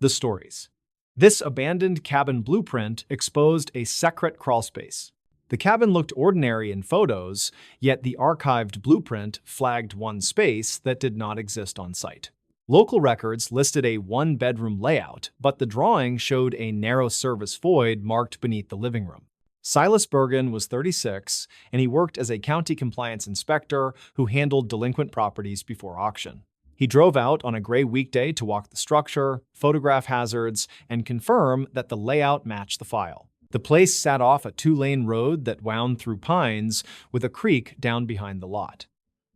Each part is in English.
The stories. This abandoned cabin blueprint exposed a secret crawlspace. The cabin looked ordinary in photos, yet the archived blueprint flagged one space that did not exist on site. Local records listed a one-bedroom layout, but the drawing showed a narrow service void marked beneath the living room. Silas Bergen was 36, and he worked as a county compliance inspector who handled delinquent properties before auction. He drove out on a gray weekday to walk the structure, photograph hazards, and confirm that the layout matched the file. The place sat off a two-lane road that wound through pines with a creek down behind the lot.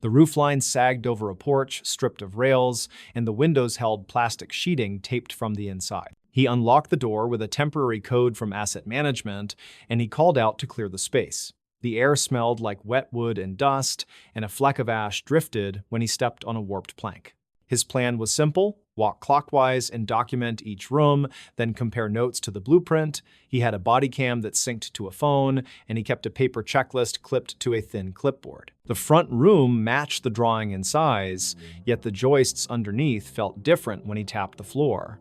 The roofline sagged over a porch stripped of rails, and the windows held plastic sheeting taped from the inside. He unlocked the door with a temporary code from asset management, and he called out to clear the space. The air smelled like wet wood and dust, and a fleck of ash drifted when he stepped on a warped plank. His plan was simple: walk clockwise and document each room, then compare notes to the blueprint. He had a body cam that synced to a phone, and he kept a paper checklist clipped to a thin clipboard. The front room matched the drawing in size, yet the joists underneath felt different when he tapped the floor.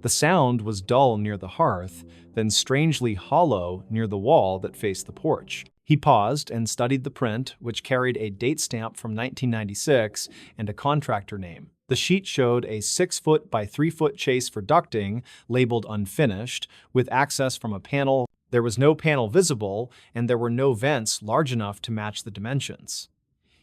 The sound was dull near the hearth, then strangely hollow near the wall that faced the porch. He paused and studied the print, which carried a date stamp from 1996 and a contractor name. The sheet showed a 6-foot by 3-foot chase for ducting, labeled unfinished, with access from a panel. There was no panel visible, and there were no vents large enough to match the dimensions.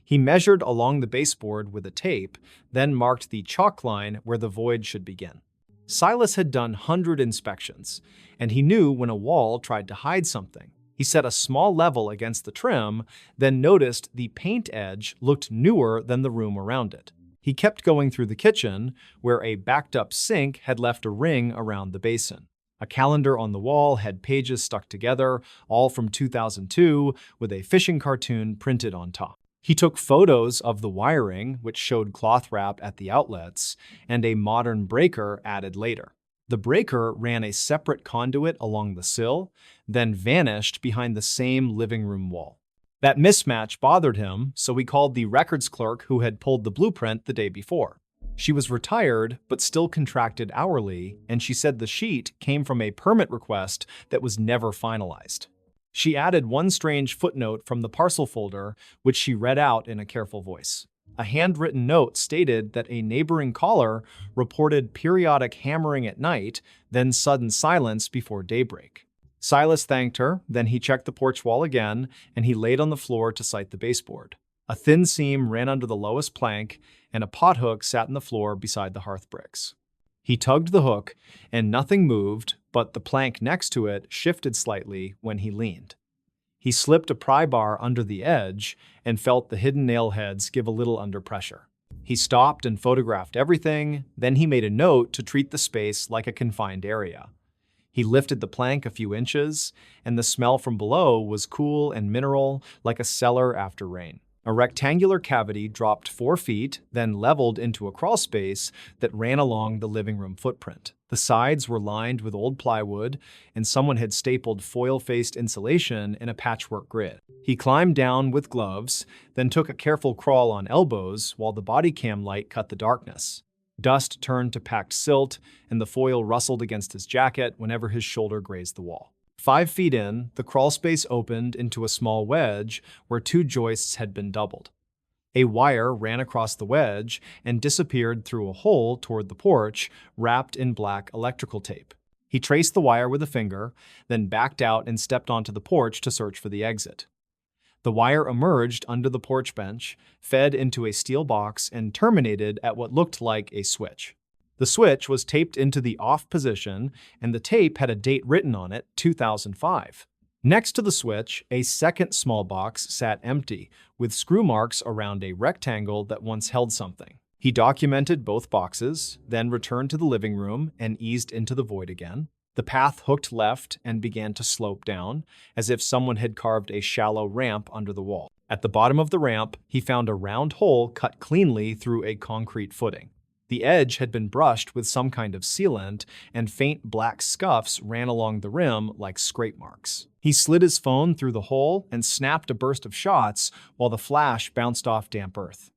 He measured along the baseboard with a tape, then marked the chalk line where the void should begin. Silas had done 100 inspections, and he knew when a wall tried to hide something. He set a small level against the trim, then noticed the paint edge looked newer than the room around it. He kept going through the kitchen, where a backed-up sink had left a ring around the basin. A calendar on the wall had pages stuck together, all from 2002, with a fishing cartoon printed on top. He took photos of the wiring, which showed cloth wrap at the outlets, and a modern breaker added later. The breaker ran a separate conduit along the sill, then vanished behind the same living room wall. That mismatch bothered him, so he called the records clerk who had pulled the blueprint the day before. She was retired, but still contracted hourly, and she said the sheet came from a permit request that was never finalized. She added one strange footnote from the parcel folder, which she read out in a careful voice. A handwritten note stated that a neighboring caller reported periodic hammering at night, then sudden silence before daybreak. Silas thanked her, then he checked the porch wall again, and he laid on the floor to sight the baseboard. A thin seam ran under the lowest plank, and a pothook sat in the floor beside the hearth bricks. He tugged the hook, and nothing moved, but the plank next to it shifted slightly when he leaned. He slipped a pry bar under the edge and felt the hidden nail heads give a little under pressure. He stopped and photographed everything, then he made a note to treat the space like a confined area. He lifted the plank a few inches, and the smell from below was cool and mineral, like a cellar after rain. A rectangular cavity dropped 4 feet, then leveled into a crawlspace that ran along the living room footprint. The sides were lined with old plywood, and someone had stapled foil-faced insulation in a patchwork grid. He climbed down with gloves, then took a careful crawl on elbows while the body cam light cut the darkness. Dust turned to packed silt, and the foil rustled against his jacket whenever his shoulder grazed the wall. 5 feet in, the crawlspace opened into a small wedge where 2 joists had been doubled. A wire ran across the wedge and disappeared through a hole toward the porch, wrapped in black electrical tape. He traced the wire with a finger, then backed out and stepped onto the porch to search for the exit. The wire emerged under the porch bench, fed into a steel box, and terminated at what looked like a switch. The switch was taped into the off position, and the tape had a date written on it, 2005. Next to the switch, a second small box sat empty, with screw marks around a rectangle that once held something. He documented both boxes, then returned to the living room and eased into the void again. The path hooked left and began to slope down, as if someone had carved a shallow ramp under the wall. At the bottom of the ramp, he found a round hole cut cleanly through a concrete footing. The edge had been brushed with some kind of sealant, and faint black scuffs ran along the rim like scrape marks. He slid his phone through the hole and snapped a burst of shots while the flash bounced off damp earth.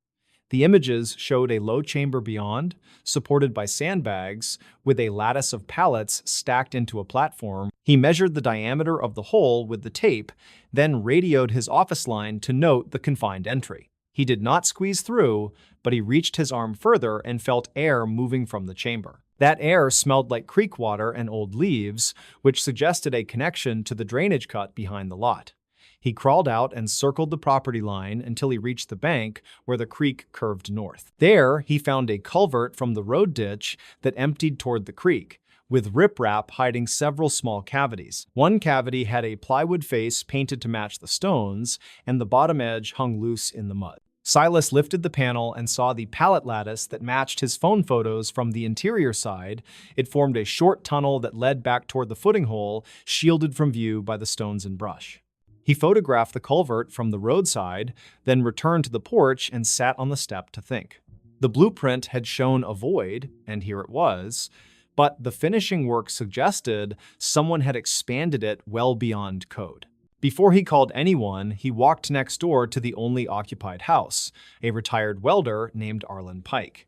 The images showed a low chamber beyond, supported by sandbags, with a lattice of pallets stacked into a platform. He measured the diameter of the hole with the tape, then radioed his office line to note the confined entry. He did not squeeze through, but he reached his arm further and felt air moving from the chamber. That air smelled like creek water and old leaves, which suggested a connection to the drainage cut behind the lot. He crawled out and circled the property line until he reached the bank where the creek curved north. There, he found a culvert from the road ditch that emptied toward the creek, with riprap hiding several small cavities. One cavity had a plywood face painted to match the stones, and the bottom edge hung loose in the mud. Silas lifted the panel and saw the pallet lattice that matched his phone photos from the interior side. It formed a short tunnel that led back toward the footing hole, shielded from view by the stones and brush. He photographed the culvert from the roadside, then returned to the porch and sat on the step to think. The blueprint had shown a void, and here it was, but the finishing work suggested someone had expanded it well beyond code. Before he called anyone, he walked next door to the only occupied house, a retired welder named Arlen Pike.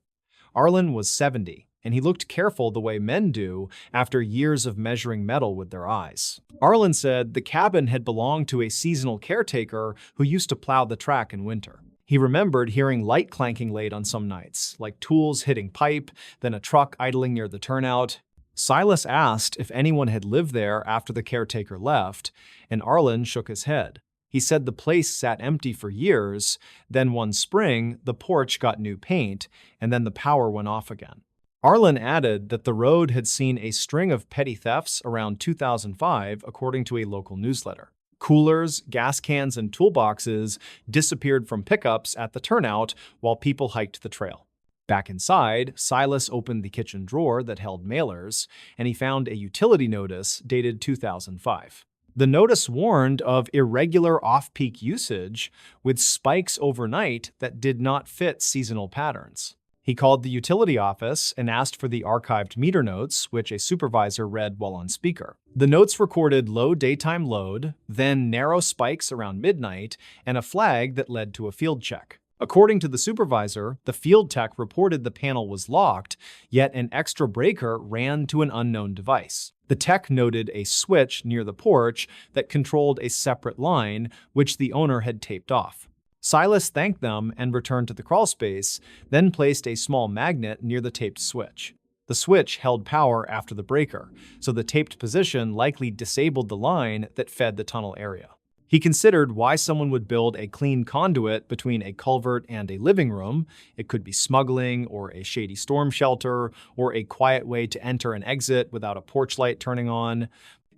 Arlen was 70, and he looked careful the way men do after years of measuring metal with their eyes. Arlen said the cabin had belonged to a seasonal caretaker who used to plow the track in winter. He remembered hearing light clanking late on some nights, like tools hitting pipe, then a truck idling near the turnout. Silas asked if anyone had lived there after the caretaker left, and Arlen shook his head. He said the place sat empty for years, then one spring, the porch got new paint, and then the power went off again. Arlen added that the road had seen a string of petty thefts around 2005, according to a local newsletter. Coolers, gas cans, and toolboxes disappeared from pickups at the turnout while people hiked the trail. Back inside, Silas opened the kitchen drawer that held mailers, and he found a utility notice dated 2005. The notice warned of irregular off-peak usage, with spikes overnight that did not fit seasonal patterns. He called the utility office and asked for the archived meter notes, which a supervisor read while on speaker. The notes recorded low daytime load, then narrow spikes around midnight, and a flag that led to a field check. According to the supervisor, the field tech reported the panel was locked, yet an extra breaker ran to an unknown device. The tech noted a switch near the porch that controlled a separate line, which the owner had taped off. Silas thanked them and returned to the crawlspace, then placed a small magnet near the taped switch. The switch held power after the breaker, so the taped position likely disabled the line that fed the tunnel area. He considered why someone would build a clean conduit between a culvert and a living room. It could be smuggling, or a shady storm shelter, or a quiet way to enter and exit without a porch light turning on.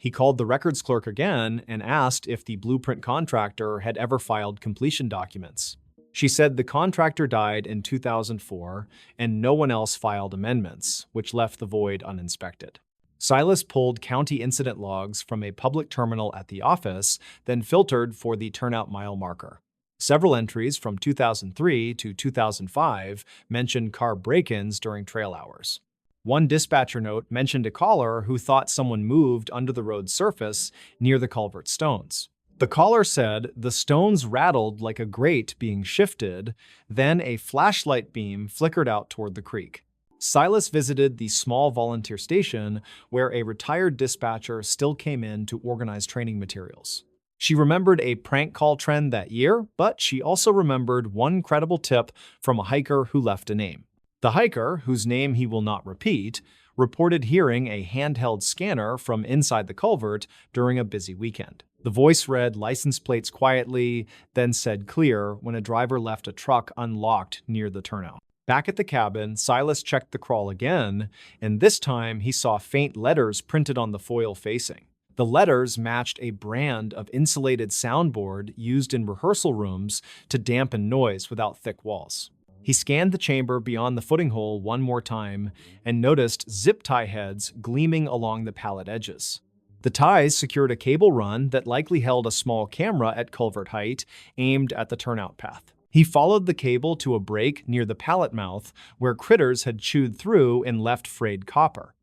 He called the records clerk again and asked if the blueprint contractor had ever filed completion documents. She said the contractor died in 2004 and no one else filed amendments, which left the void uninspected. Silas pulled county incident logs from a public terminal at the office, then filtered for the turnout mile marker. Several entries from 2003 to 2005 mentioned car break-ins during trail hours. One dispatcher note mentioned a caller who thought someone moved under the road's surface near the culvert stones. The caller said the stones rattled like a grate being shifted, then a flashlight beam flickered out toward the creek. Silas visited the small volunteer station where a retired dispatcher still came in to organize training materials. She remembered a prank call trend that year, but she also remembered one credible tip from a hiker who left a name. The hiker, whose name he will not repeat, reported hearing a handheld scanner from inside the culvert during a busy weekend. The voice read license plates quietly, then said clear when a driver left a truck unlocked near the turnout. Back at the cabin, Silas checked the crawl again, and this time he saw faint letters printed on the foil facing. The letters matched a brand of insulated soundboard used in rehearsal rooms to dampen noise without thick walls. He scanned the chamber beyond the footing hole one more time and noticed zip tie heads gleaming along the pallet edges. The ties secured a cable run that likely held a small camera at culvert height aimed at the turnout path. He followed the cable to a break near the pallet mouth where critters had chewed through and left frayed copper.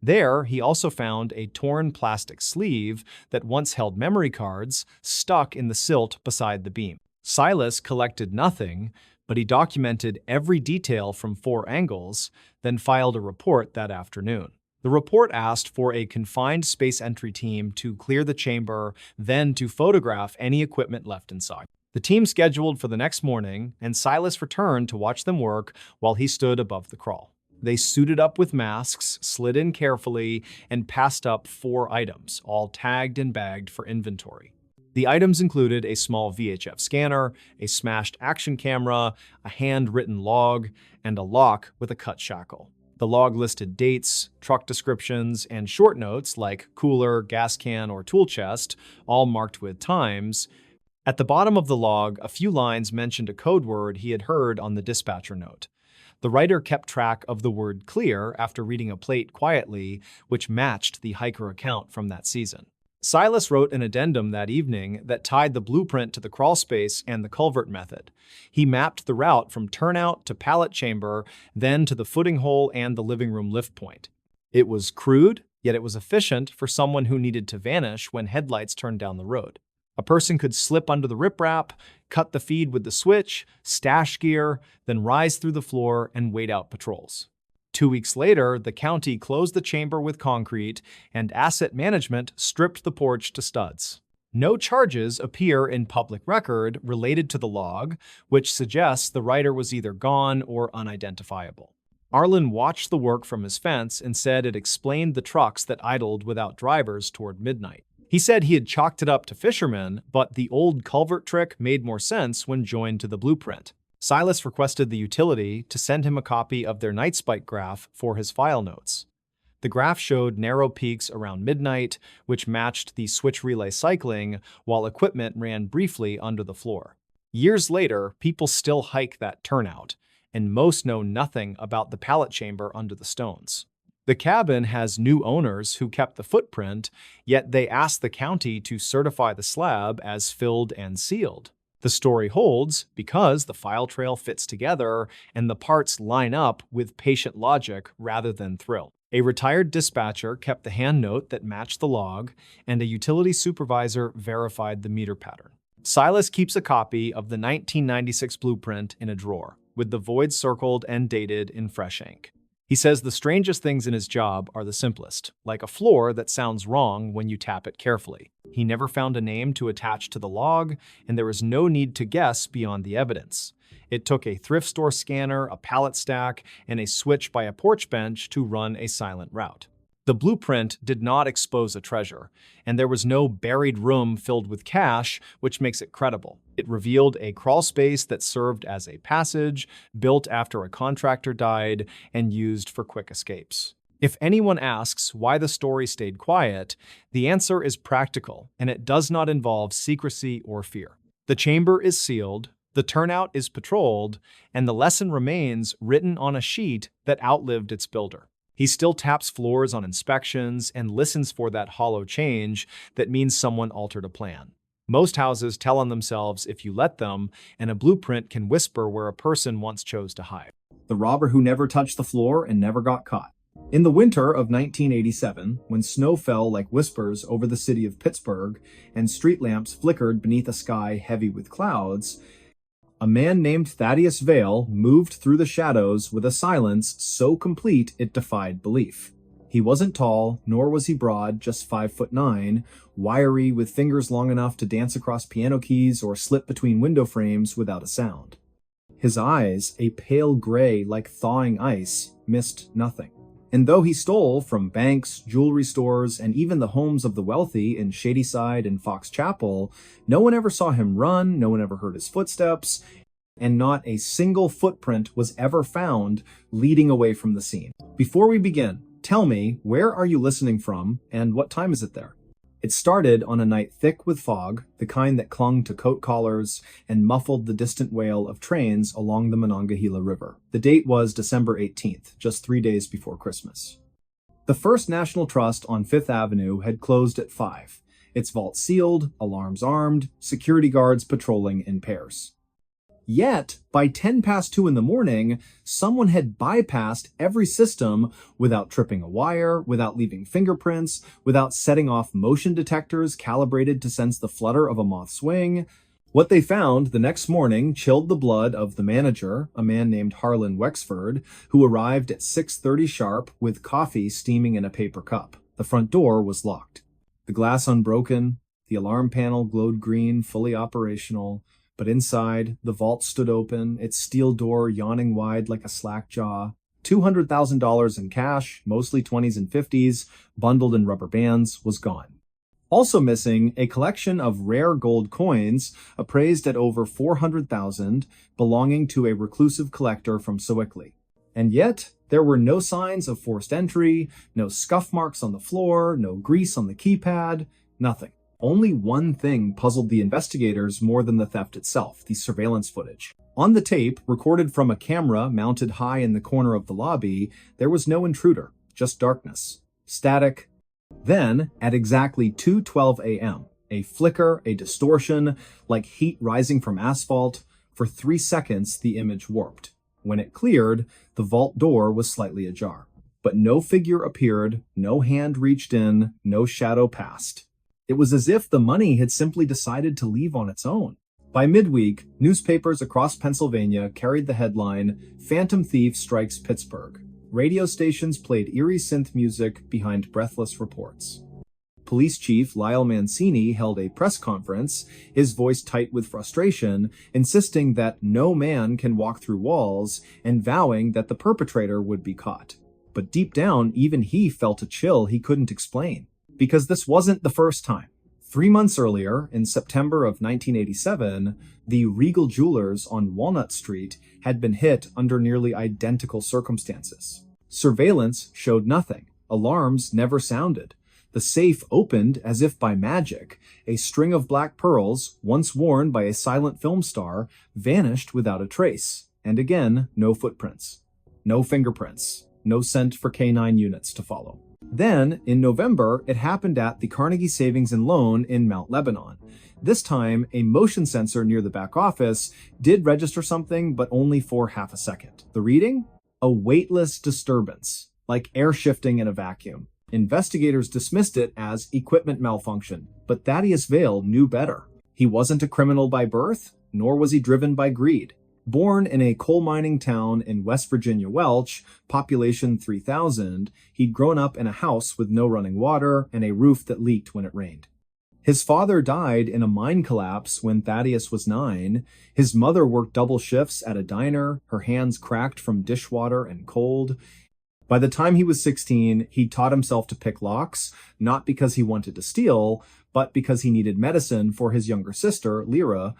There, he also found a torn plastic sleeve that once held memory cards stuck in the silt beside the beam. Silas collected nothing, but he documented every detail from 4 angles, then filed a report that afternoon. The report asked for a confined space entry team to clear the chamber, then to photograph any equipment left inside. The team scheduled for the next morning, and Silas returned to watch them work while he stood above the crawl. They suited up with masks, slid in carefully, and passed up 4 items, all tagged and bagged for inventory. The items included a small VHF scanner, a smashed action camera, a handwritten log, and a lock with a cut shackle. The log listed dates, truck descriptions, and short notes like cooler, gas can, or tool chest, all marked with times. At the bottom of the log, a few lines mentioned a code word he had heard on the dispatcher note. The writer kept track of the word clear after reading a plate quietly, which matched the hiker account from that season. Silas wrote an addendum that evening that tied the blueprint to the crawlspace and the culvert method. He mapped the route from turnout to pallet chamber, then to the footing hole and the living room lift point. It was crude, yet it was efficient for someone who needed to vanish when headlights turned down the road. A person could slip under the riprap, cut the feed with the switch, stash gear, then rise through the floor and wait out patrols. 2 weeks later, the county closed the chamber with concrete, and asset management stripped the porch to studs. No charges appear in public record related to the log, which suggests the writer was either gone or unidentifiable. Arlen watched the work from his fence and said it explained the trucks that idled without drivers toward midnight. He said he had chalked it up to fishermen, but the old culvert trick made more sense when joined to the blueprint. Silas requested the utility to send him a copy of their night spike graph for his file notes. The graph showed narrow peaks around midnight, which matched the switch relay cycling, while equipment ran briefly under the floor. Years later, people still hike that turnout, and most know nothing about the pallet chamber under the stones. The cabin has new owners who kept the footprint, yet they asked the county to certify the slab as filled and sealed. The story holds because the file trail fits together and the parts line up with patient logic rather than thrill. A retired dispatcher kept the hand note that matched the log, and a utility supervisor verified the meter pattern. Silas keeps a copy of the 1996 blueprint in a drawer, with the voids circled and dated in fresh ink. He says the strangest things in his job are the simplest, like a floor that sounds wrong when you tap it carefully. He never found a name to attach to the log, and there was no need to guess beyond the evidence. It took a thrift store scanner, a pallet stack, and a switch by a porch bench to run a silent route. The blueprint did not expose a treasure, and there was no buried room filled with cash, which makes it credible. It revealed a crawl space that served as a passage, built after a contractor died, and used for quick escapes. If anyone asks why the story stayed quiet, the answer is practical, and it does not involve secrecy or fear. The chamber is sealed, the turnout is patrolled, and the lesson remains written on a sheet that outlived its builder. He still taps floors on inspections and listens for that hollow change that means someone altered a plan. Most houses tell on themselves if you let them, and a blueprint can whisper where a person once chose to hide. The robber who never touched the floor and never got caught. In the winter of 1987, when snow fell like whispers over the city of Pittsburgh and street lamps flickered beneath a sky heavy with clouds, a man named Thaddeus Vale moved through the shadows with a silence so complete it defied belief. He wasn't tall, nor was he broad, just 5'9", wiry with fingers long enough to dance across piano keys or slip between window frames without a sound. His eyes, a pale gray like thawing ice, missed nothing. And though he stole from banks, jewelry stores, and even the homes of the wealthy in Shadyside and Fox Chapel, no one ever saw him run, no one ever heard his footsteps, and not a single footprint was ever found leading away from the scene. Before we begin, tell me, where are you listening from, and what time is it there? It started on a night thick with fog, the kind that clung to coat collars and muffled the distant wail of trains along the Monongahela River. The date was December 18th, just 3 days before Christmas. The First National Trust on Fifth Avenue had closed at 5, its vault sealed, alarms armed, security guards patrolling in pairs. Yet, by 10 past 2 in the morning, someone had bypassed every system without tripping a wire, without leaving fingerprints, without setting off motion detectors calibrated to sense the flutter of a moth's wing. What they found the next morning chilled the blood of the manager, a man named Harlan Wexford, who arrived at 6:30 sharp with coffee steaming in a paper cup. The front door was locked. The glass unbroken, the alarm panel glowed green, fully operational, but inside, the vault stood open, its steel door yawning wide like a slack jaw. $200,000 in cash, mostly 20s and 50s, bundled in rubber bands, was gone. Also missing, a collection of rare gold coins appraised at over 400,000, belonging to a reclusive collector from Sewickley. And yet, there were no signs of forced entry, no scuff marks on the floor, no grease on the keypad, nothing. Only one thing puzzled the investigators more than the theft itself, the surveillance footage. On the tape, recorded from a camera mounted high in the corner of the lobby, there was no intruder, just darkness. Static. Then, at exactly 2:12 a.m., a flicker, a distortion, like heat rising from asphalt. For 3 seconds, the image warped. When it cleared, the vault door was slightly ajar. But no figure appeared, no hand reached in, no shadow passed. It was as if the money had simply decided to leave on its own. By midweek, newspapers across Pennsylvania carried the headline, "Phantom Thief Strikes Pittsburgh." Radio stations played eerie synth music behind breathless reports. Police Chief Lyle Mancini held a press conference, his voice tight with frustration, insisting that no man can walk through walls and vowing that the perpetrator would be caught. But deep down, even he felt a chill he couldn't explain. Because this wasn't the first time. 3 months earlier, in September of 1987, the Regal Jewelers on Walnut Street had been hit under nearly identical circumstances. Surveillance showed nothing. Alarms never sounded. The safe opened as if by magic. A string of black pearls, once worn by a silent film star, vanished without a trace. And again, no footprints. No fingerprints. No scent for canine units to follow. Then, in November, it happened at the Carnegie Savings and Loan in Mount Lebanon. This time, a motion sensor near the back office did register something, but only for half a second. The reading? A weightless disturbance, like air shifting in a vacuum. Investigators dismissed it as equipment malfunction, but Thaddeus Vail knew better. He wasn't a criminal by birth, nor was he driven by greed. Born in a coal mining town in West Virginia Welch, population 3,000, he'd grown up in a house with no running water and a roof that leaked when it rained. His father died in a mine collapse when Thaddeus was 9. His mother worked double shifts at a diner, her hands cracked from dishwater and cold. By the time he was 16, he taught himself to pick locks, not because he wanted to steal, but because he needed medicine for his younger sister, Lyra,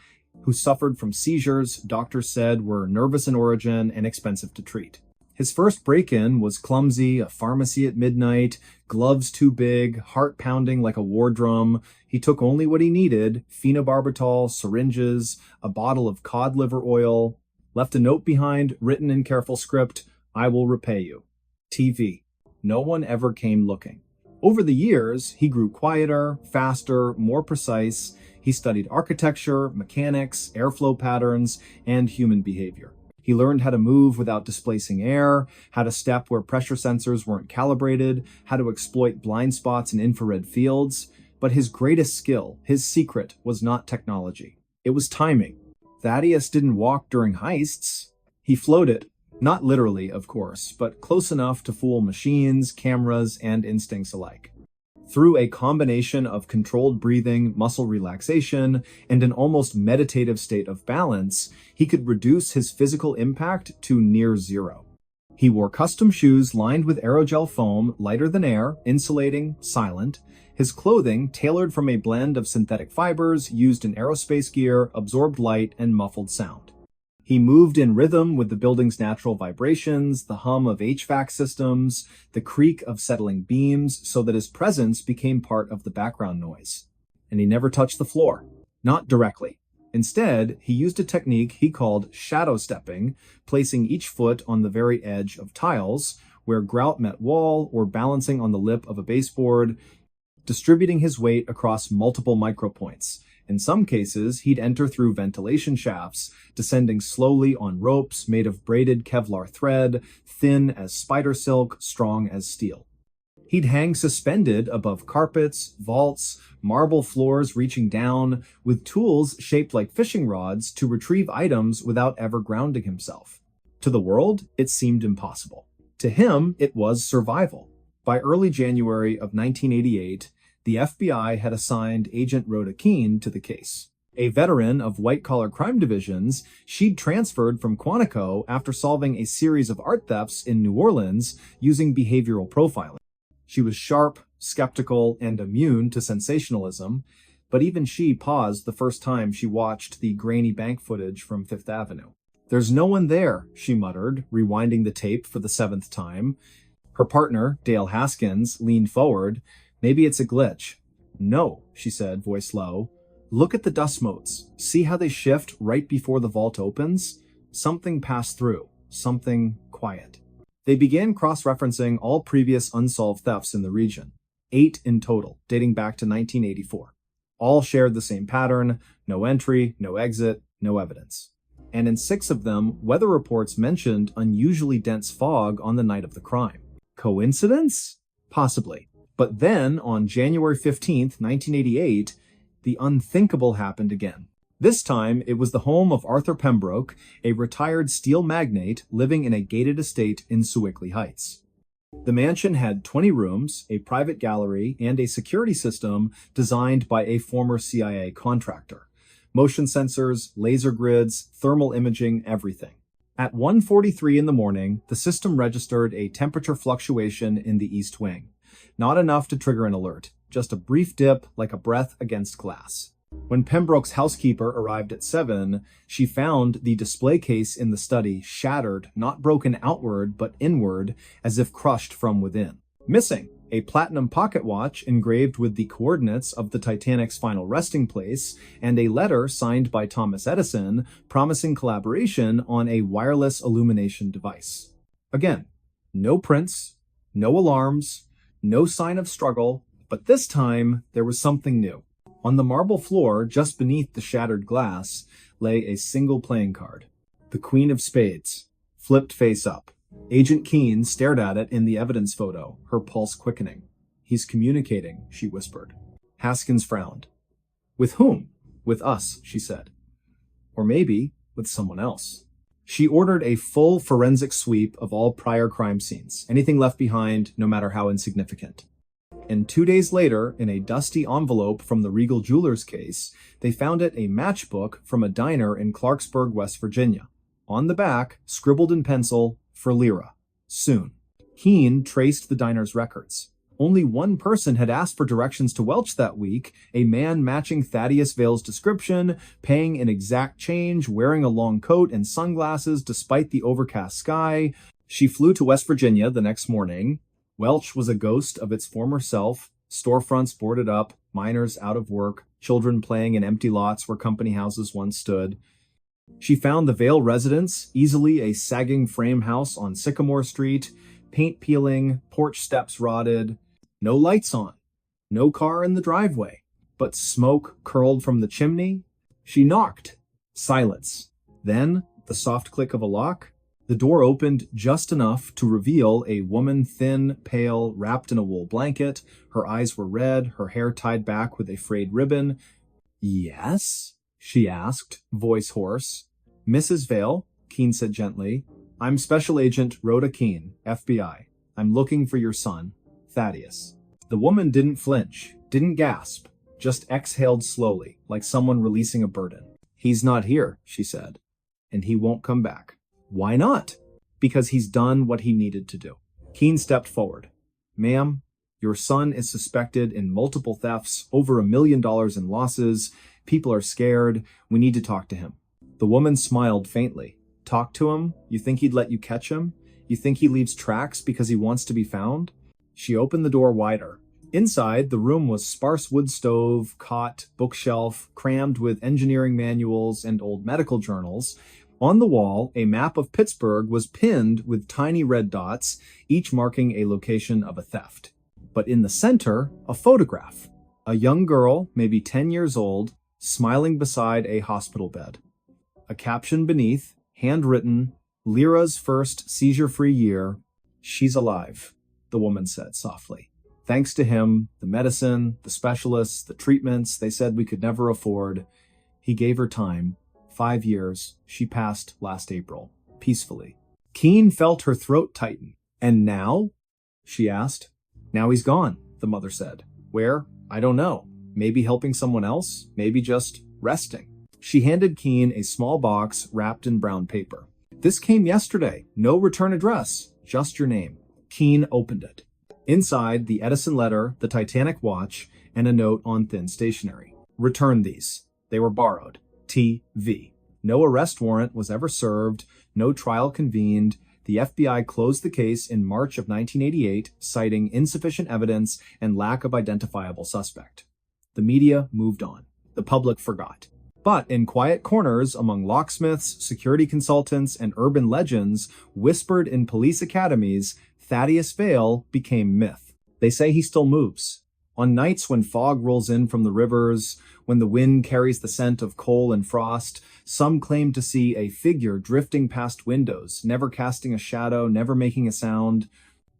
who suffered from seizures doctors said were nervous in origin and expensive to treat. His first break-in was clumsy, a pharmacy at midnight, gloves too big, heart pounding like a war drum. He took only what he needed, phenobarbital, syringes, a bottle of cod liver oil, left a note behind, written in careful script, "I will repay you." TV. No one ever came looking. Over the years, he grew quieter, faster, more precise. He studied architecture, mechanics, airflow patterns, and human behavior. He learned how to move without displacing air, how to step where pressure sensors weren't calibrated, how to exploit blind spots in infrared fields. But his greatest skill, his secret, was not technology. It was timing. Thaddeus didn't walk during heists. He floated. Not literally, of course, but close enough to fool machines, cameras, and instincts alike. Through a combination of controlled breathing, muscle relaxation, and an almost meditative state of balance, he could reduce his physical impact to near zero. He wore custom shoes lined with aerogel foam, lighter than air, insulating, silent. His clothing, tailored from a blend of synthetic fibers used in aerospace gear, absorbed light and muffled sound. He moved in rhythm with the building's natural vibrations, the hum of HVAC systems, the creak of settling beams, so that his presence became part of the background noise. And he never touched the floor. Not directly. Instead, he used a technique he called shadow stepping, placing each foot on the very edge of tiles, where grout met wall, or balancing on the lip of a baseboard, distributing his weight across multiple micropoints. In some cases, he'd enter through ventilation shafts, descending slowly on ropes made of braided Kevlar thread, thin as spider silk, strong as steel. He'd hang suspended above carpets, vaults, marble floors reaching down, with tools shaped like fishing rods to retrieve items without ever grounding himself. To the world, it seemed impossible. To him, it was survival. By early January of 1988, the FBI had assigned Agent Rhoda Keene to the case. A veteran of white-collar crime divisions, she'd transferred from Quantico after solving a series of art thefts in New Orleans using behavioral profiling. She was sharp, skeptical, and immune to sensationalism, but even she paused the first time she watched the grainy bank footage from Fifth Avenue. "There's no one there," she muttered, rewinding the tape for the 7th time. Her partner, Dale Haskins, leaned forward. "Maybe it's a glitch." "No," she said, voice low. "Look at the dust motes. See how they shift right before the vault opens? Something passed through. Something quiet." They began cross-referencing all previous unsolved thefts in the region. 8 in total, dating back to 1984. All shared the same pattern: no entry, no exit, no evidence. And in 6 of them, weather reports mentioned unusually dense fog on the night of the crime. Coincidence? Possibly. But then, on January 15th, 1988, the unthinkable happened again. This time, it was the home of Arthur Pembroke, a retired steel magnate living in a gated estate in Sewickley Heights. The mansion had 20 rooms, a private gallery, and a security system designed by a former CIA contractor. Motion sensors, laser grids, thermal imaging, everything. At 1:43 in the morning, the system registered a temperature fluctuation in the east wing. Not enough to trigger an alert, just a brief dip like a breath against glass. When Pembroke's housekeeper arrived at 7, she found the display case in the study shattered, not broken outward, but inward, as if crushed from within. Missing, a platinum pocket watch engraved with the coordinates of the Titanic's final resting place, and a letter signed by Thomas Edison promising collaboration on a wireless illumination device. Again, no prints, no alarms, no sign of struggle, but this time there was something new. On the marble floor, just beneath the shattered glass, lay a single playing card. The Queen of Spades, flipped face up. Agent Keene stared at it in the evidence photo, her pulse quickening. "He's communicating," she whispered. Haskins frowned. "With whom?" "With us," she said. "Or maybe with someone else." She ordered a full forensic sweep of all prior crime scenes, anything left behind, no matter how insignificant. And 2 days later, in a dusty envelope from the Regal Jewelers case, they found it a matchbook from a diner in Clarksburg, West Virginia. On the back, scribbled in pencil, "For Lyra. Soon." Keene traced the diner's records. Only one person had asked for directions to Welch that week, a man matching Thaddeus Vale's description, paying an exact change, wearing a long coat and sunglasses despite the overcast sky. She flew to West Virginia the next morning. Welch was a ghost of its former self, storefronts boarded up, miners out of work, children playing in empty lots where company houses once stood. She found the Vale residence, easily a sagging frame house on Sycamore Street, paint peeling, porch steps rotted, no lights on, no car in the driveway, but smoke curled from the chimney. She knocked. Silence. Then, the soft click of a lock. The door opened just enough to reveal a woman, thin, pale, wrapped in a wool blanket. Her eyes were red, her hair tied back with a frayed ribbon. "Yes?" she asked, voice hoarse. "Mrs. Vale," Keene said gently. "I'm Special Agent Rhoda Keene, FBI. I'm looking for your son, Thaddeus." The woman didn't flinch, didn't gasp, just exhaled slowly, like someone releasing a burden. "He's not here," she said, "and he won't come back." "Why not?" "Because he's done what he needed to do." Keene stepped forward. "Ma'am, your son is suspected in multiple thefts, over $1 million in losses. People are scared. We need to talk to him." The woman smiled faintly. "Talk to him? You think he'd let you catch him? You think he leaves tracks because he wants to be found?" She opened the door wider. Inside, the room was sparse wood stove, cot, bookshelf, crammed with engineering manuals and old medical journals. On the wall, a map of Pittsburgh was pinned with tiny red dots, each marking a location of a theft. But in the center, a photograph. A young girl, maybe 10 years old, smiling beside a hospital bed. A caption beneath, handwritten, "Lyra's first seizure-free year. She's alive," the woman said softly. Thanks to him, the medicine, the specialists, the treatments they said we could never afford, he gave her time. 5 years. She passed last April, peacefully. Keen felt her throat tighten. And now? She asked. Now he's gone, the mother said. Where? I don't know. Maybe helping someone else? Maybe just resting. She handed Keen a small box wrapped in brown paper. This came yesterday. No return address. Just your name. Keen opened it. Inside, the Edison letter, the Titanic watch, and a note on thin stationery. Return these. They were borrowed. T.V. No arrest warrant was ever served. No trial convened. The FBI closed the case in March of 1988, citing insufficient evidence and lack of identifiable suspect. The media moved on. The public forgot. But in quiet corners among locksmiths, security consultants, and urban legends, whispered in police academies, Thaddeus Vale became myth. They say he still moves. On nights when fog rolls in from the rivers, when the wind carries the scent of coal and frost, some claim to see a figure drifting past windows, never casting a shadow, never making a sound.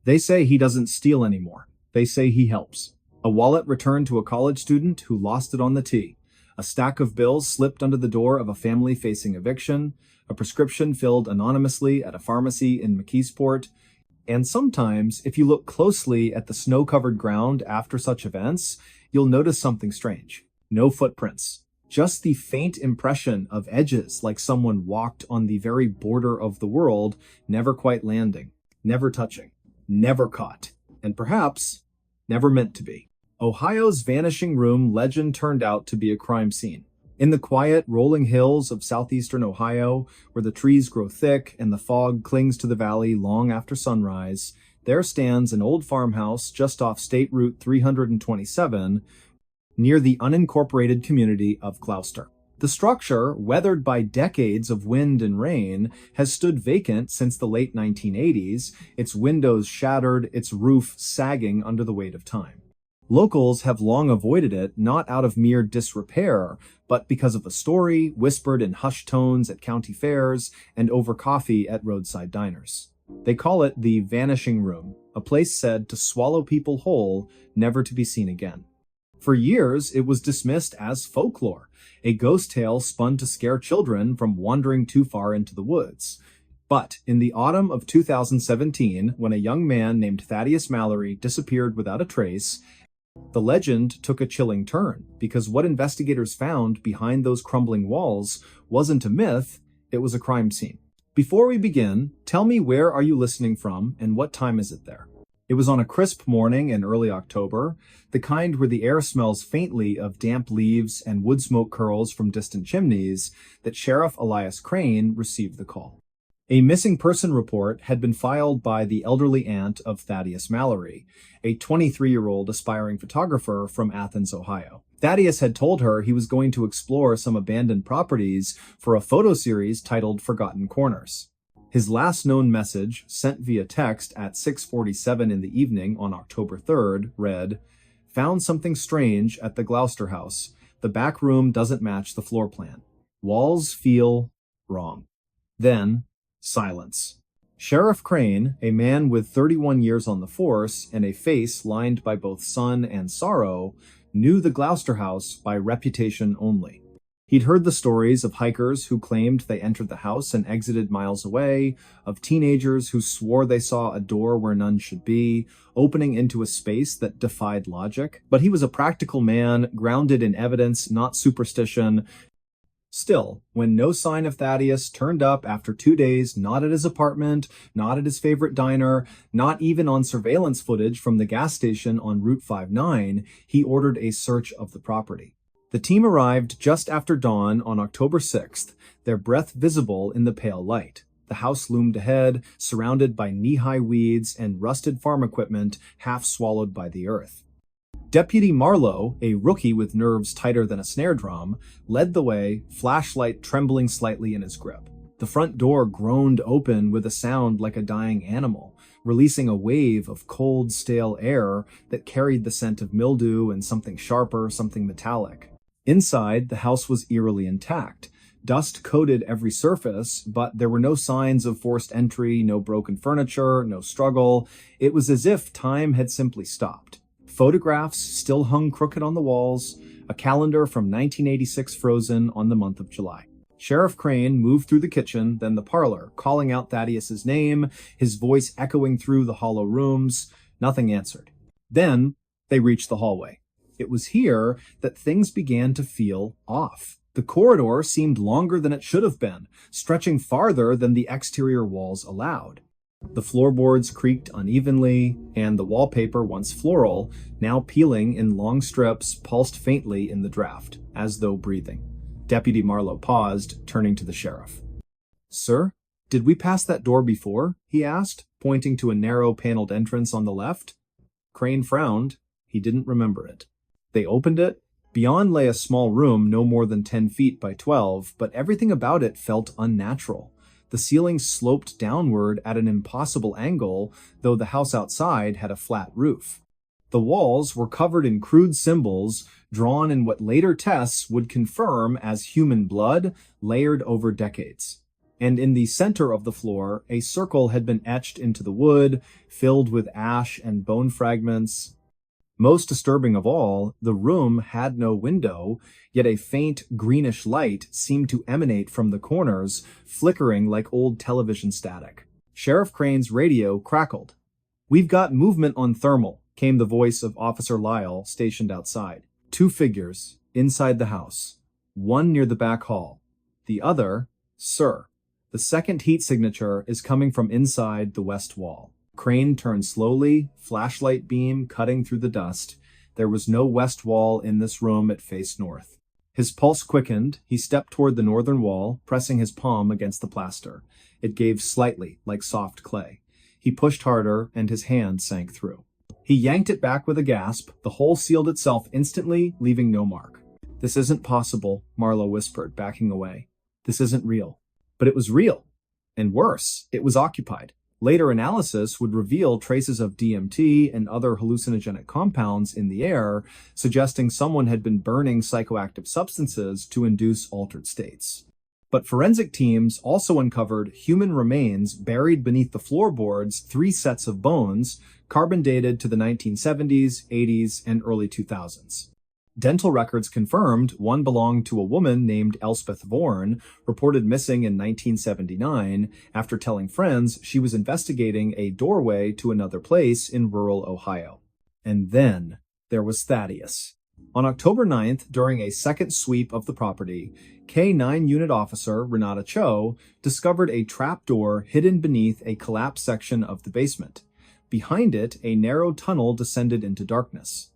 They say he doesn't steal anymore. They say he helps. A wallet returned to a college student who lost it on the T. A stack of bills slipped under the door of a family facing eviction. A prescription filled anonymously at a pharmacy in McKeesport. And sometimes, if you look closely at the snow-covered ground after such events, you'll notice something strange. No footprints. Just the faint impression of edges like someone walked on the very border of the world, never quite landing, never touching, never caught, and perhaps never meant to be. Ohio's Vanishing Room legend turned out to be a crime scene. In the quiet, rolling hills of southeastern Ohio, where the trees grow thick and the fog clings to the valley long after sunrise, there stands an old farmhouse just off State Route 327, near the unincorporated community of Gloucester. The structure, weathered by decades of wind and rain, has stood vacant since the late 1980s, its windows shattered, its roof sagging under the weight of time. Locals have long avoided it, not out of mere disrepair, but because of the story whispered in hushed tones at county fairs and over coffee at roadside diners. They call it the Vanishing Room, a place said to swallow people whole, never to be seen again. For years, it was dismissed as folklore, a ghost tale spun to scare children from wandering too far into the woods. But in the autumn of 2017, when a young man named Thaddeus Mallory disappeared without a trace, the legend took a chilling turn, because what investigators found behind those crumbling walls wasn't a myth, it was a crime scene. Before we begin, tell me, where are you listening from and what time is it there? It was on a crisp morning in early October, the kind where the air smells faintly of damp leaves and wood smoke curls from distant chimneys, that Sheriff Elias Crane received the call. A missing person report had been filed by the elderly aunt of Thaddeus Mallory, a 23-year-old aspiring photographer from Athens, Ohio. Thaddeus had told her he was going to explore some abandoned properties for a photo series titled Forgotten Corners. His last known message, sent via text at 6:47 in the evening on October 3rd, read, "Found something strange at the Gloucester house. The back room doesn't match the floor plan. Walls feel wrong." Then, silence. Sheriff Crane, a man with 31 years on the force and a face lined by both sun and sorrow, knew the Gloucester house by reputation only. He'd heard the stories of hikers who claimed they entered the house and exited miles away, of teenagers who swore they saw a door where none should be, opening into a space that defied logic. But he was a practical man, grounded in evidence, not superstition. Still, when no sign of Thaddeus turned up after 2 days, not at his apartment, not at his favorite diner, not even on surveillance footage from the gas station on Route 59, he ordered a search of the property. The team arrived just after dawn on October 6th, their breath visible in the pale light. The house loomed ahead, surrounded by knee-high weeds and rusted farm equipment half swallowed by the earth. Deputy Marlowe, a rookie with nerves tighter than a snare drum, led the way, flashlight trembling slightly in his grip. The front door groaned open with a sound like a dying animal, releasing a wave of cold, stale air that carried the scent of mildew and something sharper, something metallic. Inside, the house was eerily intact. Dust coated every surface, but there were no signs of forced entry, no broken furniture, no struggle. It was as if time had simply stopped. Photographs still hung crooked on the walls, a calendar from 1986 frozen on the month of July. Sheriff Crane moved through the kitchen, then the parlor, calling out Thaddeus's name, his voice echoing through the hollow rooms. Nothing answered. Then they reached the hallway. It was here that things began to feel off. The corridor seemed longer than it should have been, stretching farther than the exterior walls allowed. The floorboards creaked unevenly, and the wallpaper, once floral, now peeling in long strips, pulsed faintly in the draft, as though breathing. Deputy Marlowe paused, turning to the sheriff. "Sir, did we pass that door before?" he asked, pointing to a narrow paneled entrance on the left. Crane frowned. He didn't remember it. They opened it. Beyond lay a small room no more than 10 feet by 12, but everything about it felt unnatural. The ceiling sloped downward at an impossible angle, though the house outside had a flat roof. The walls were covered in crude symbols, drawn in what later tests would confirm as human blood, layered over decades. And in the center of the floor, a circle had been etched into the wood, filled with ash and bone fragments. Most disturbing of all, the room had no window, yet a faint greenish light seemed to emanate from the corners, flickering like old television static. Sheriff Crane's radio crackled. "We've got movement on thermal," came the voice of Officer Lyle, stationed outside. "Two figures, inside the house. One near the back hall. The other, sir. The second heat signature is coming from inside the west wall." Crane turned slowly, flashlight beam cutting through the dust. There was no west wall in this room, it faced north. His pulse quickened. He stepped toward the northern wall, pressing his palm against the plaster. It gave slightly, like soft clay. He pushed harder, and his hand sank through. He yanked it back with a gasp. The hole sealed itself instantly, leaving no mark. "This isn't possible," Marlowe whispered, backing away. "This isn't real." But it was real. And worse, it was occupied. Later analysis would reveal traces of DMT and other hallucinogenic compounds in the air, suggesting someone had been burning psychoactive substances to induce altered states. But forensic teams also uncovered human remains buried beneath the floorboards, 3 sets of bones, carbon dated to the 1970s, 80s, and early 2000s. Dental records confirmed one belonged to a woman named Elspeth Vorn, reported missing in 1979 after telling friends she was investigating a doorway to another place in rural Ohio. And then there was Thaddeus. On October 9th, during a second sweep of the property, K-9 Unit Officer Renata Cho discovered a trapdoor hidden beneath a collapsed section of the basement. Behind it, a narrow tunnel descended into darkness.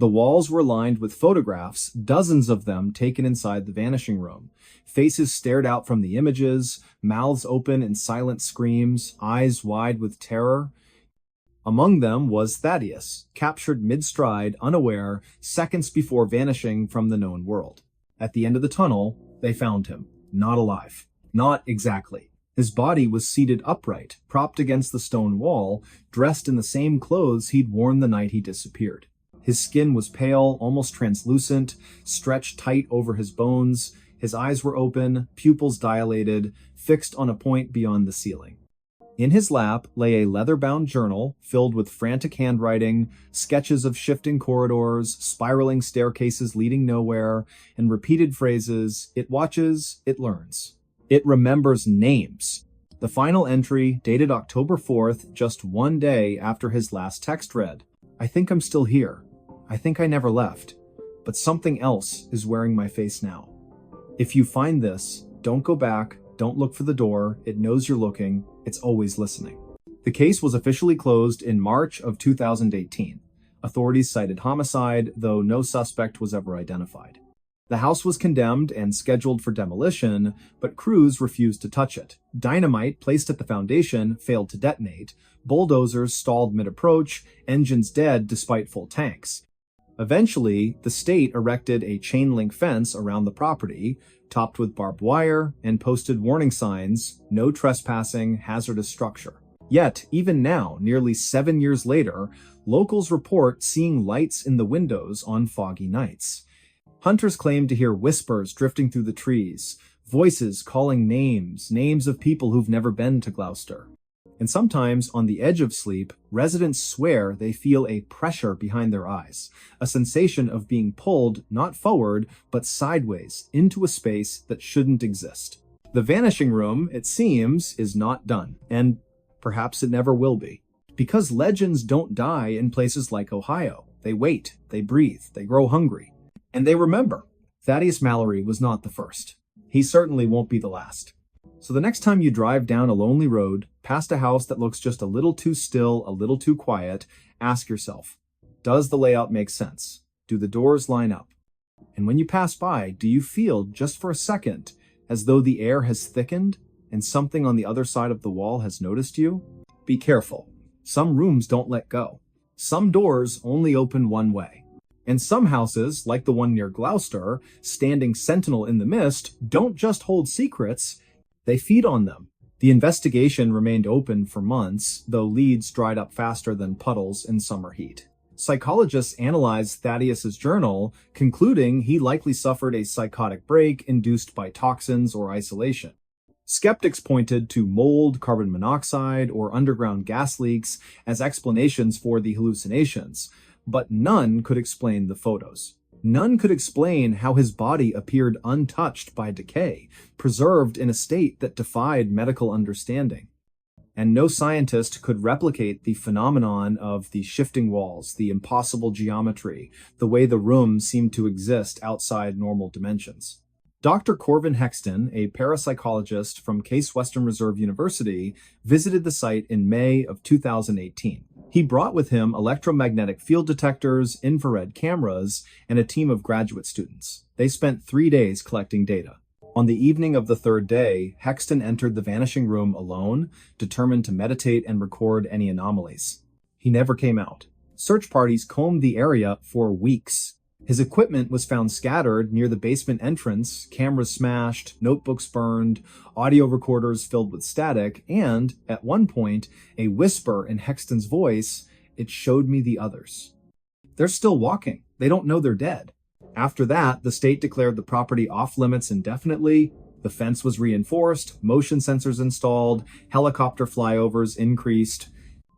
The walls were lined with photographs, dozens of them taken inside the vanishing room. Faces stared out from the images, mouths open in silent screams, eyes wide with terror. Among them was Thaddeus, captured mid-stride, unaware, seconds before vanishing from the known world. At the end of the tunnel, they found him, not alive. Not exactly. His body was seated upright, propped against the stone wall, dressed in the same clothes he'd worn the night he disappeared. His skin was pale, almost translucent, stretched tight over his bones. His eyes were open, pupils dilated, fixed on a point beyond the ceiling. In his lap lay a leather-bound journal filled with frantic handwriting, sketches of shifting corridors, spiraling staircases leading nowhere, and repeated phrases, "It watches, it learns. It remembers names." The final entry, dated October 4th, just 1 day after his last text read, "I think I'm still here. I think I never left, but something else is wearing my face now. If you find this, don't go back, don't look for the door, it knows you're looking, it's always listening." The case was officially closed in March of 2018. Authorities cited homicide, though no suspect was ever identified. The house was condemned and scheduled for demolition, but crews refused to touch it. Dynamite placed at the foundation failed to detonate. Bulldozers stalled mid-approach, engines dead despite full tanks. Eventually, the state erected a chain-link fence around the property, topped with barbed wire, and posted warning signs, "No trespassing, hazardous structure." Yet, even now, nearly 7 years later, locals report seeing lights in the windows on foggy nights. Hunters claim to hear whispers drifting through the trees, voices calling names of people who've never been to Gloucester. And sometimes, on the edge of sleep, residents swear they feel a pressure behind their eyes, a sensation of being pulled not forward, but sideways into a space that shouldn't exist. The vanishing room, it seems, is not done, and perhaps it never will be. Because legends don't die in places like Ohio. They wait, they breathe, they grow hungry. And they remember. Thaddeus Mallory was not the first. He certainly won't be the last. So the next time you drive down a lonely road, past a house that looks just a little too still, a little too quiet, ask yourself, does the layout make sense? Do the doors line up? And when you pass by, do you feel, just for a second, as though the air has thickened and something on the other side of the wall has noticed you? Be careful. Some rooms don't let go. Some doors only open one way. And some houses, like the one near Gloucester, standing sentinel in the mist, don't just hold secrets, they feed on them. The investigation remained open for months, though leads dried up faster than puddles in summer heat. Psychologists analyzed Thaddeus's journal, concluding he likely suffered a psychotic break induced by toxins or isolation. Skeptics pointed to mold, carbon monoxide, or underground gas leaks as explanations for the hallucinations, but none could explain the photos. None could explain how his body appeared untouched by decay, preserved in a state that defied medical understanding. And no scientist could replicate the phenomenon of the shifting walls, the impossible geometry, the way the room seemed to exist outside normal dimensions. Dr. Corvin Hexton, a parapsychologist from Case Western Reserve University, visited the site in May of 2018. He brought with him electromagnetic field detectors, infrared cameras, and a team of graduate students. They spent 3 days collecting data. On the evening of the third day, Hexton entered the vanishing room alone, determined to meditate and record any anomalies. He never came out. Search parties combed the area for weeks. His equipment was found scattered near the basement entrance, cameras smashed, notebooks burned, audio recorders filled with static, and, at one point, a whisper in Hexton's voice, "It showed me the others." They're still walking. They don't know they're dead. After that, the state declared the property off-limits indefinitely. The fence was reinforced, motion sensors installed, helicopter flyovers increased.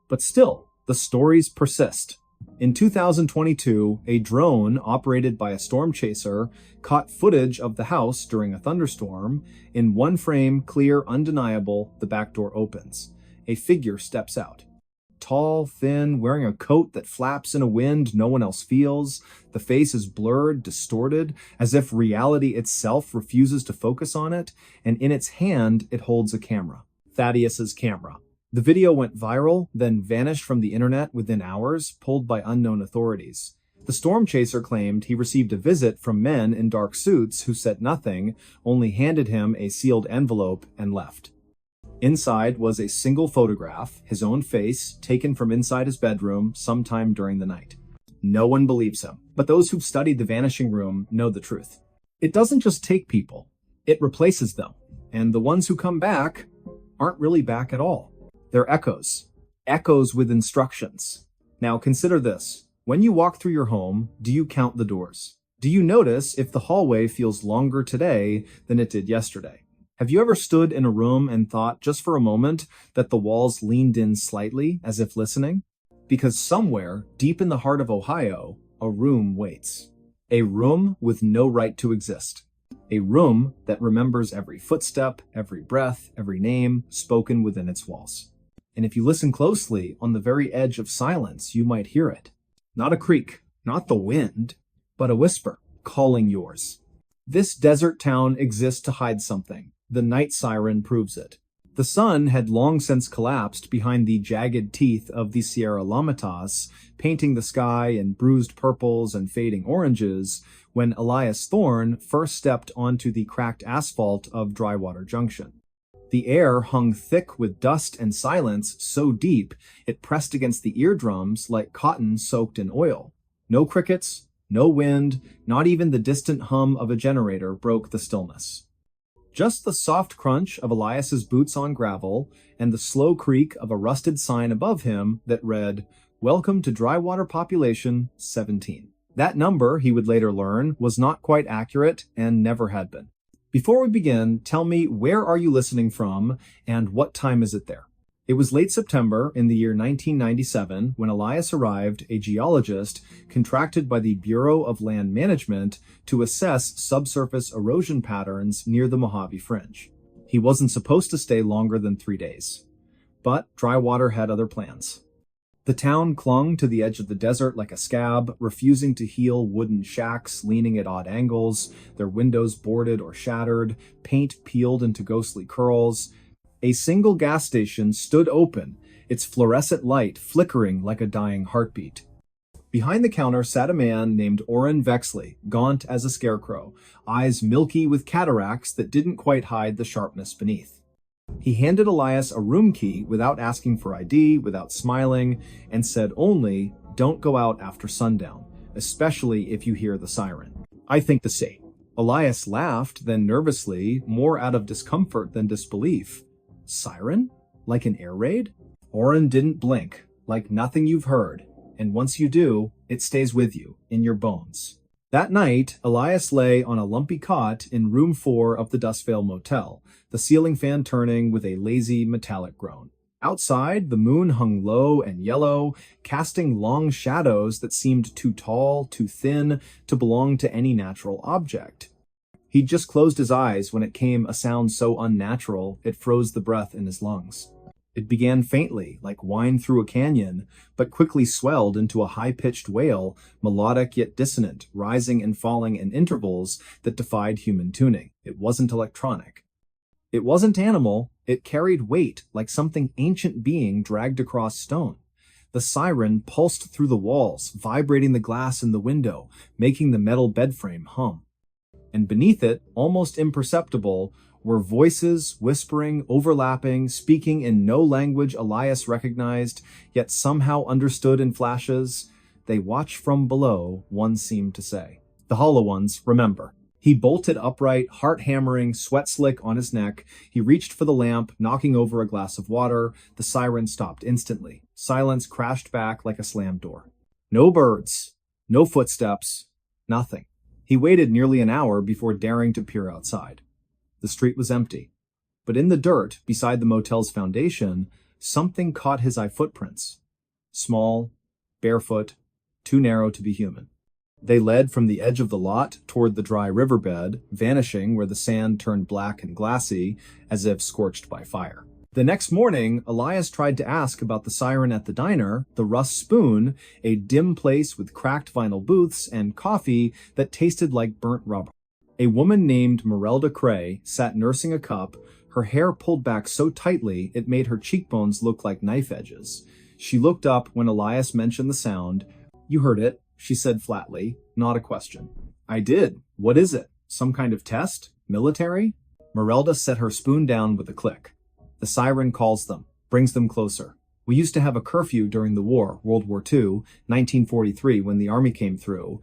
But still, the stories persist. In 2022, a drone operated by a storm chaser caught footage of the house during a thunderstorm. In one frame, clear, undeniable, the back door opens. A figure steps out. Tall, thin, wearing a coat that flaps in a wind no one else feels. The face is blurred, distorted, as if reality itself refuses to focus on it, and in its hand, it holds a camera. Thaddeus's camera. The video went viral, then vanished from the internet within hours, pulled by unknown authorities. The storm chaser claimed he received a visit from men in dark suits who said nothing, only handed him a sealed envelope and left. Inside was a single photograph, his own face, taken from inside his bedroom sometime during the night. No one believes him, but those who've studied the vanishing room know the truth. It doesn't just take people, it replaces them, and the ones who come back aren't really back at all. They're echoes. Echoes with instructions. Now consider this. When you walk through your home, do you count the doors? Do you notice if the hallway feels longer today than it did yesterday? Have you ever stood in a room and thought, just for a moment, that the walls leaned in slightly, as if listening? Because somewhere, deep in the heart of Ohio, a room waits. A room with no right to exist. A room that remembers every footstep, every breath, every name spoken within its walls. And if you listen closely, on the very edge of silence, you might hear it. Not a creak, not the wind, but a whisper, calling yours. This desert town exists to hide something. The night siren proves it. The sun had long since collapsed behind the jagged teeth of the Sierra Lomitas, painting the sky in bruised purples and fading oranges, when Elias Thorne first stepped onto the cracked asphalt of Drywater Junction. The air hung thick with dust and silence so deep it pressed against the eardrums like cotton soaked in oil. No crickets, no wind, not even the distant hum of a generator broke the stillness. Just the soft crunch of Elias's boots on gravel and the slow creak of a rusted sign above him that read, "Welcome to Drywater Population 17." That number, he would later learn, was not quite accurate and never had been. Before we begin, tell me, where are you listening from and what time is it there? It was late September in the year 1997 when Elias arrived, a geologist contracted by the Bureau of Land Management to assess subsurface erosion patterns near the Mojave Fringe. He wasn't supposed to stay longer than 3 days. But Drywater had other plans. The town clung to the edge of the desert like a scab, refusing to heal wooden shacks leaning at odd angles, their windows boarded or shattered, paint peeled into ghostly curls. A single gas station stood open, its fluorescent light flickering like a dying heartbeat. Behind the counter sat a man named Orrin Vexley, gaunt as a scarecrow, eyes milky with cataracts that didn't quite hide the sharpness beneath. He handed Elias a room key without asking for ID, without smiling, and said only, "Don't go out after sundown, especially if you hear the siren." "I think the same." Elias laughed, then nervously, more out of discomfort than disbelief. "Siren? Like an air raid?" Orrin didn't blink, like nothing you've heard, and once you do, it stays with you, in your bones. That night, Elias lay on a lumpy cot in room 4 of the Dustvale Motel, the ceiling fan turning with a lazy metallic groan. Outside, the moon hung low and yellow, casting long shadows that seemed too tall, too thin, to belong to any natural object. He'd just closed his eyes when it came a sound so unnatural it froze the breath in his lungs. It began faintly, like wine through a canyon, but quickly swelled into a high-pitched wail, melodic yet dissonant, rising and falling in intervals that defied human tuning. It wasn't electronic. It wasn't animal. It carried weight, like something ancient being dragged across stone. The siren pulsed through the walls, vibrating the glass in the window, making the metal bedframe hum. And beneath it, almost imperceptible, were voices whispering, overlapping, speaking in no language Elias recognized, yet somehow understood in flashes. "They watch from below," one seemed to say. The hollow ones, remember. He bolted upright, heart hammering, sweat slick on his neck. He reached for the lamp, knocking over a glass of water. The siren stopped instantly. Silence crashed back like a slammed door. No birds, no footsteps, nothing. He waited nearly an hour before daring to peer outside. The street was empty. But in the dirt, beside the motel's foundation, something caught his eye: footprints. Small, barefoot, too narrow to be human. They led from the edge of the lot toward the dry riverbed, vanishing where the sand turned black and glassy, as if scorched by fire. The next morning, Elias tried to ask about the siren at the diner, the Rust Spoon, a dim place with cracked vinyl booths and coffee that tasted like burnt rubber. A woman named Merelda Cray sat nursing a cup, her hair pulled back so tightly it made her cheekbones look like knife edges. She looked up when Elias mentioned the sound. "You heard it," she said flatly, not a question. "I did. What is it? Some kind of test? Military?" Merelda set her spoon down with a click. "The siren calls them, brings them closer. We used to have a curfew during the war, World War II, 1943, when the army came through.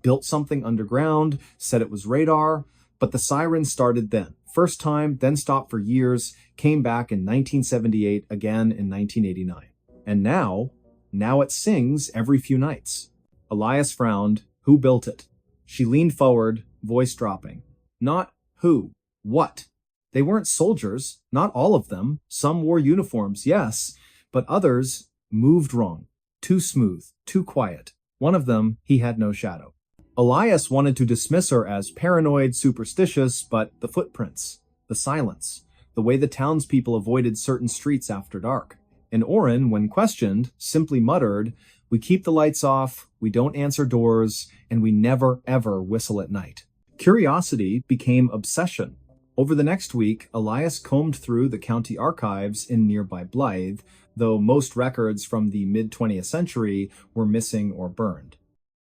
Built something underground, said it was radar, but the siren started then. First time, then stopped for years, came back in 1978, again in 1989. And now it sings every few nights." Elias frowned. "Who built it?" She leaned forward, voice dropping. "Not who, what? They weren't soldiers, not all of them. Some wore uniforms, yes, but others moved wrong. Too smooth, too quiet. One of them, he had no shadow." Elias wanted to dismiss her as paranoid, superstitious, but the footprints, the silence, the way the townspeople avoided certain streets after dark. And Orrin, when questioned, simply muttered, "We keep the lights off, we don't answer doors, and we never, ever whistle at night." Curiosity became obsession. Over the next week, Elias combed through the county archives in nearby Blythe, though most records from the mid-20th century were missing or burned.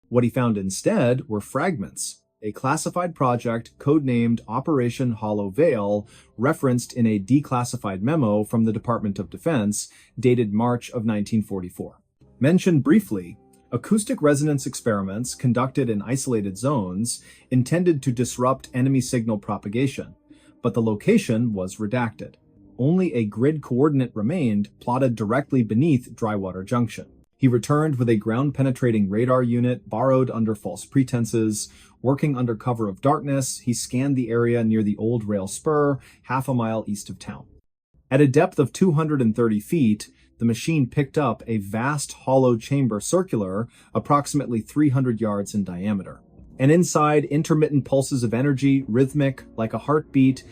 What he found instead were fragments, a classified project codenamed Operation Hollow Veil, referenced in a declassified memo from the Department of Defense dated March of 1944. Mentioned briefly, acoustic resonance experiments conducted in isolated zones intended to disrupt enemy signal propagation, but the location was redacted. Only a grid coordinate remained, plotted directly beneath Drywater Junction. He returned with a ground-penetrating radar unit borrowed under false pretenses. Working under cover of darkness, he scanned the area near the old rail spur, half a mile east of town. At a depth of 230 feet, the machine picked up a vast hollow chamber circular, approximately 300 yards in diameter. And inside, intermittent pulses of energy, rhythmic, like a heartbeat.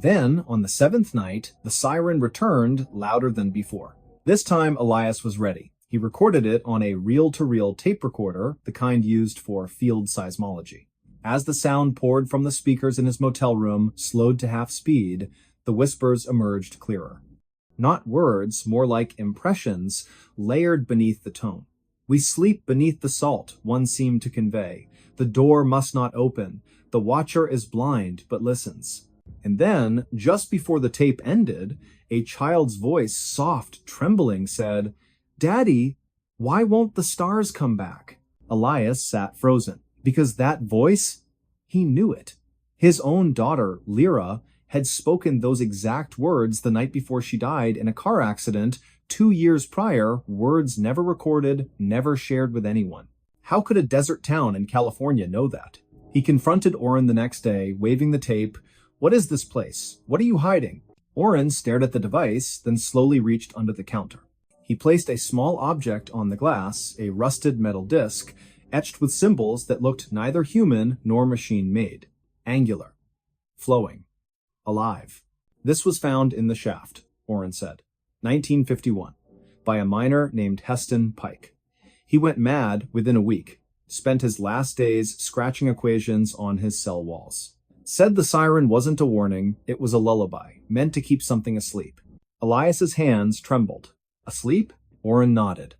Then, on the seventh night, the siren returned, louder than before. This time, Elias was ready. He recorded it on a reel-to-reel tape recorder, the kind used for field seismology. As the sound poured from the speakers in his motel room, slowed to half speed, the whispers emerged clearer. Not words, more like impressions, layered beneath the tone. "We sleep beneath the salt," one seemed to convey. "The door must not open. The watcher is blind, but listens." And then, just before the tape ended, a child's voice, soft, trembling, said, "Daddy, why won't the stars come back?" Elias sat frozen, because that voice, he knew it. His own daughter, Lyra, had spoken those exact words the night before she died in a car accident 2 years prior, words never recorded, never shared with anyone. How could a desert town in California know that? He confronted Oren the next day, waving the tape. "What is this place? What are you hiding?" Oren stared at the device, then slowly reached under the counter. He placed a small object on the glass, a rusted metal disc, etched with symbols that looked neither human nor machine-made. Angular. Flowing. Alive. "This was found in the shaft," Oren said. 1951. By a miner named Heston Pike. He went mad within a week. Spent his last days scratching equations on his cell walls. Said the siren wasn't a warning, it was a lullaby, meant to keep something asleep. Elias's hands trembled. Asleep? Oren nodded.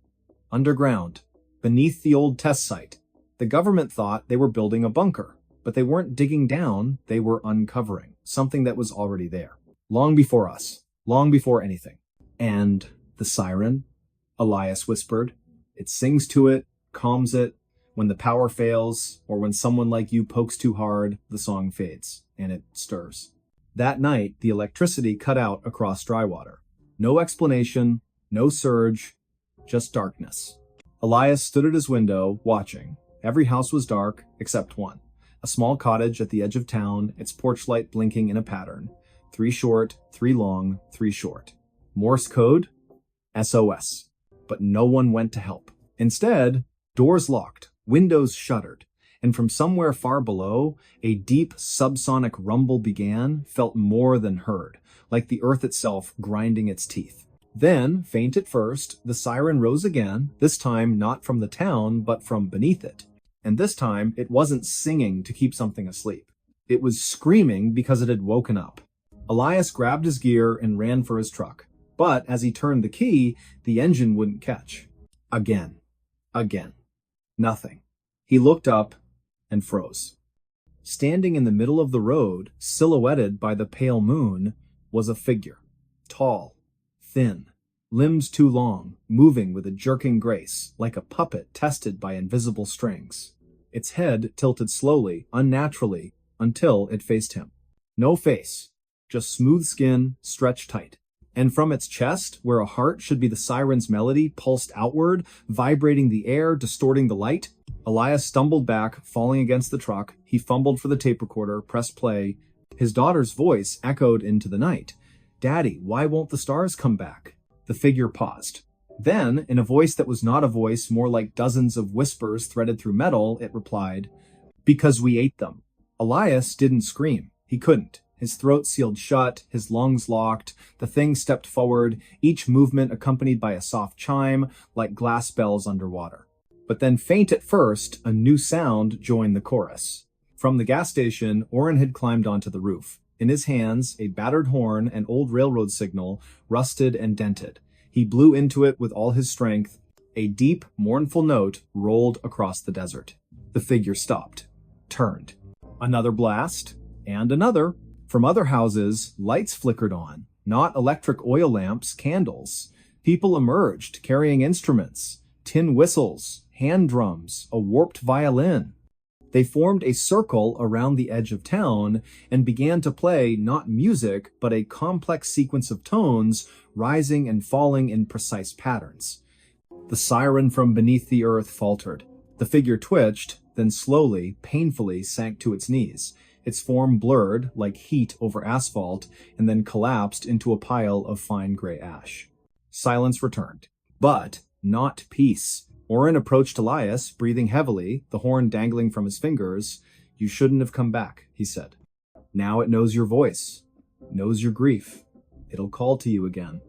Underground. Beneath the old test site. The government thought they were building a bunker, but they weren't digging down, they were uncovering something that was already there. Long before us. Long before anything. And the siren? Elias whispered. It sings to it, calms it. When the power fails, or when someone like you pokes too hard, the song fades, and it stirs. That night, the electricity cut out across Drywater. No explanation, no surge, just darkness. Elias stood at his window, watching. Every house was dark, except one. A small cottage at the edge of town, its porch light blinking in a pattern. 3 short, 3 long, 3 short. Morse code? SOS. But no one went to help. Instead, doors locked, windows shuttered, and from somewhere far below, a deep subsonic rumble began, felt more than heard, like the earth itself grinding its teeth. Then, faint at first, the siren rose again, this time not from the town, but from beneath it. And this time, it wasn't singing to keep something asleep. It was screaming because it had woken up. Elias grabbed his gear and ran for his truck. But as he turned the key, the engine wouldn't catch. Again. Again. Nothing. He looked up and froze. Standing in the middle of the road, silhouetted by the pale moon, was a figure. Tall, thin, limbs too long, moving with a jerking grace, like a puppet tested by invisible strings. Its head tilted slowly, unnaturally, until it faced him. No face, just smooth skin, stretched tight. And from its chest, where a heart should be the siren's melody, pulsed outward, vibrating the air, distorting the light. Elias stumbled back, falling against the truck. He fumbled for the tape recorder, pressed play. His daughter's voice echoed into the night. "Daddy, why won't the stars come back?" The figure paused. Then, in a voice that was not a voice, more like dozens of whispers threaded through metal, it replied, "Because we ate them." Elias didn't scream. He couldn't. His throat sealed shut, his lungs locked. The thing stepped forward, each movement accompanied by a soft chime, like glass bells underwater. But then, faint at first, a new sound joined the chorus. From the gas station, Oren had climbed onto the roof. In his hands, a battered horn, an old railroad signal, rusted and dented. He blew into it with all his strength. A deep, mournful note rolled across the desert. The figure stopped, turned. Another blast, and another. From other houses, lights flickered on, not electric oil lamps, candles. People emerged, carrying instruments, tin whistles, hand drums, a warped violin. They formed a circle around the edge of town and began to play not music, but a complex sequence of tones, rising and falling in precise patterns. The siren from beneath the earth faltered. The figure twitched, then slowly, painfully sank to its knees. Its form blurred like heat over asphalt and then collapsed into a pile of fine gray ash. Silence returned. But not peace. Oren approached Elias, breathing heavily, the horn dangling from his fingers. "You shouldn't have come back," he said. "Now it knows your voice, knows your grief. It'll call to you again.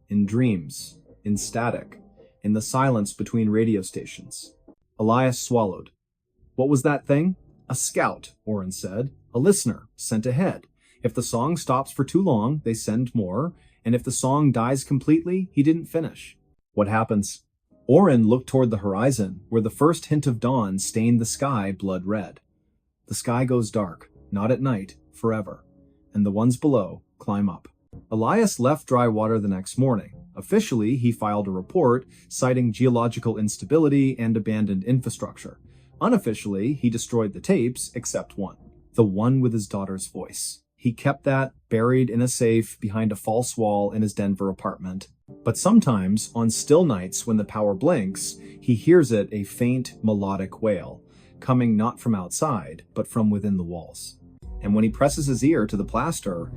In dreams, in static, in the silence between radio stations." Elias swallowed. "What was that thing?" "A scout," Oren said. "A listener, sent ahead. If the song stops for too long, they send more, and if the song dies completely, he didn't finish." "What happens?" Oren looked toward the horizon, where the first hint of dawn stained the sky blood red. "The sky goes dark, not at night, forever, and the ones below climb up." Elias left Drywater the next morning. Officially, he filed a report citing geological instability and abandoned infrastructure. Unofficially, he destroyed the tapes, except one. The one with his daughter's voice. He kept that buried in a safe behind a false wall in his Denver apartment. But sometimes, on still nights when the power blinks, he hears it, a faint, melodic wail, coming not from outside, but from within the walls. And when he presses his ear to the plaster,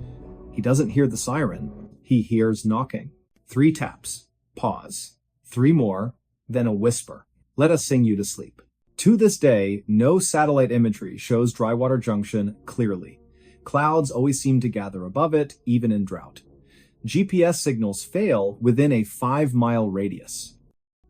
he doesn't hear the siren. He hears knocking. 3 taps. Pause. 3 more. Then a whisper. "Let us sing you to sleep." To this day, no satellite imagery shows Drywater Junction clearly. Clouds always seem to gather above it, even in drought. GPS signals fail within a 5-mile radius.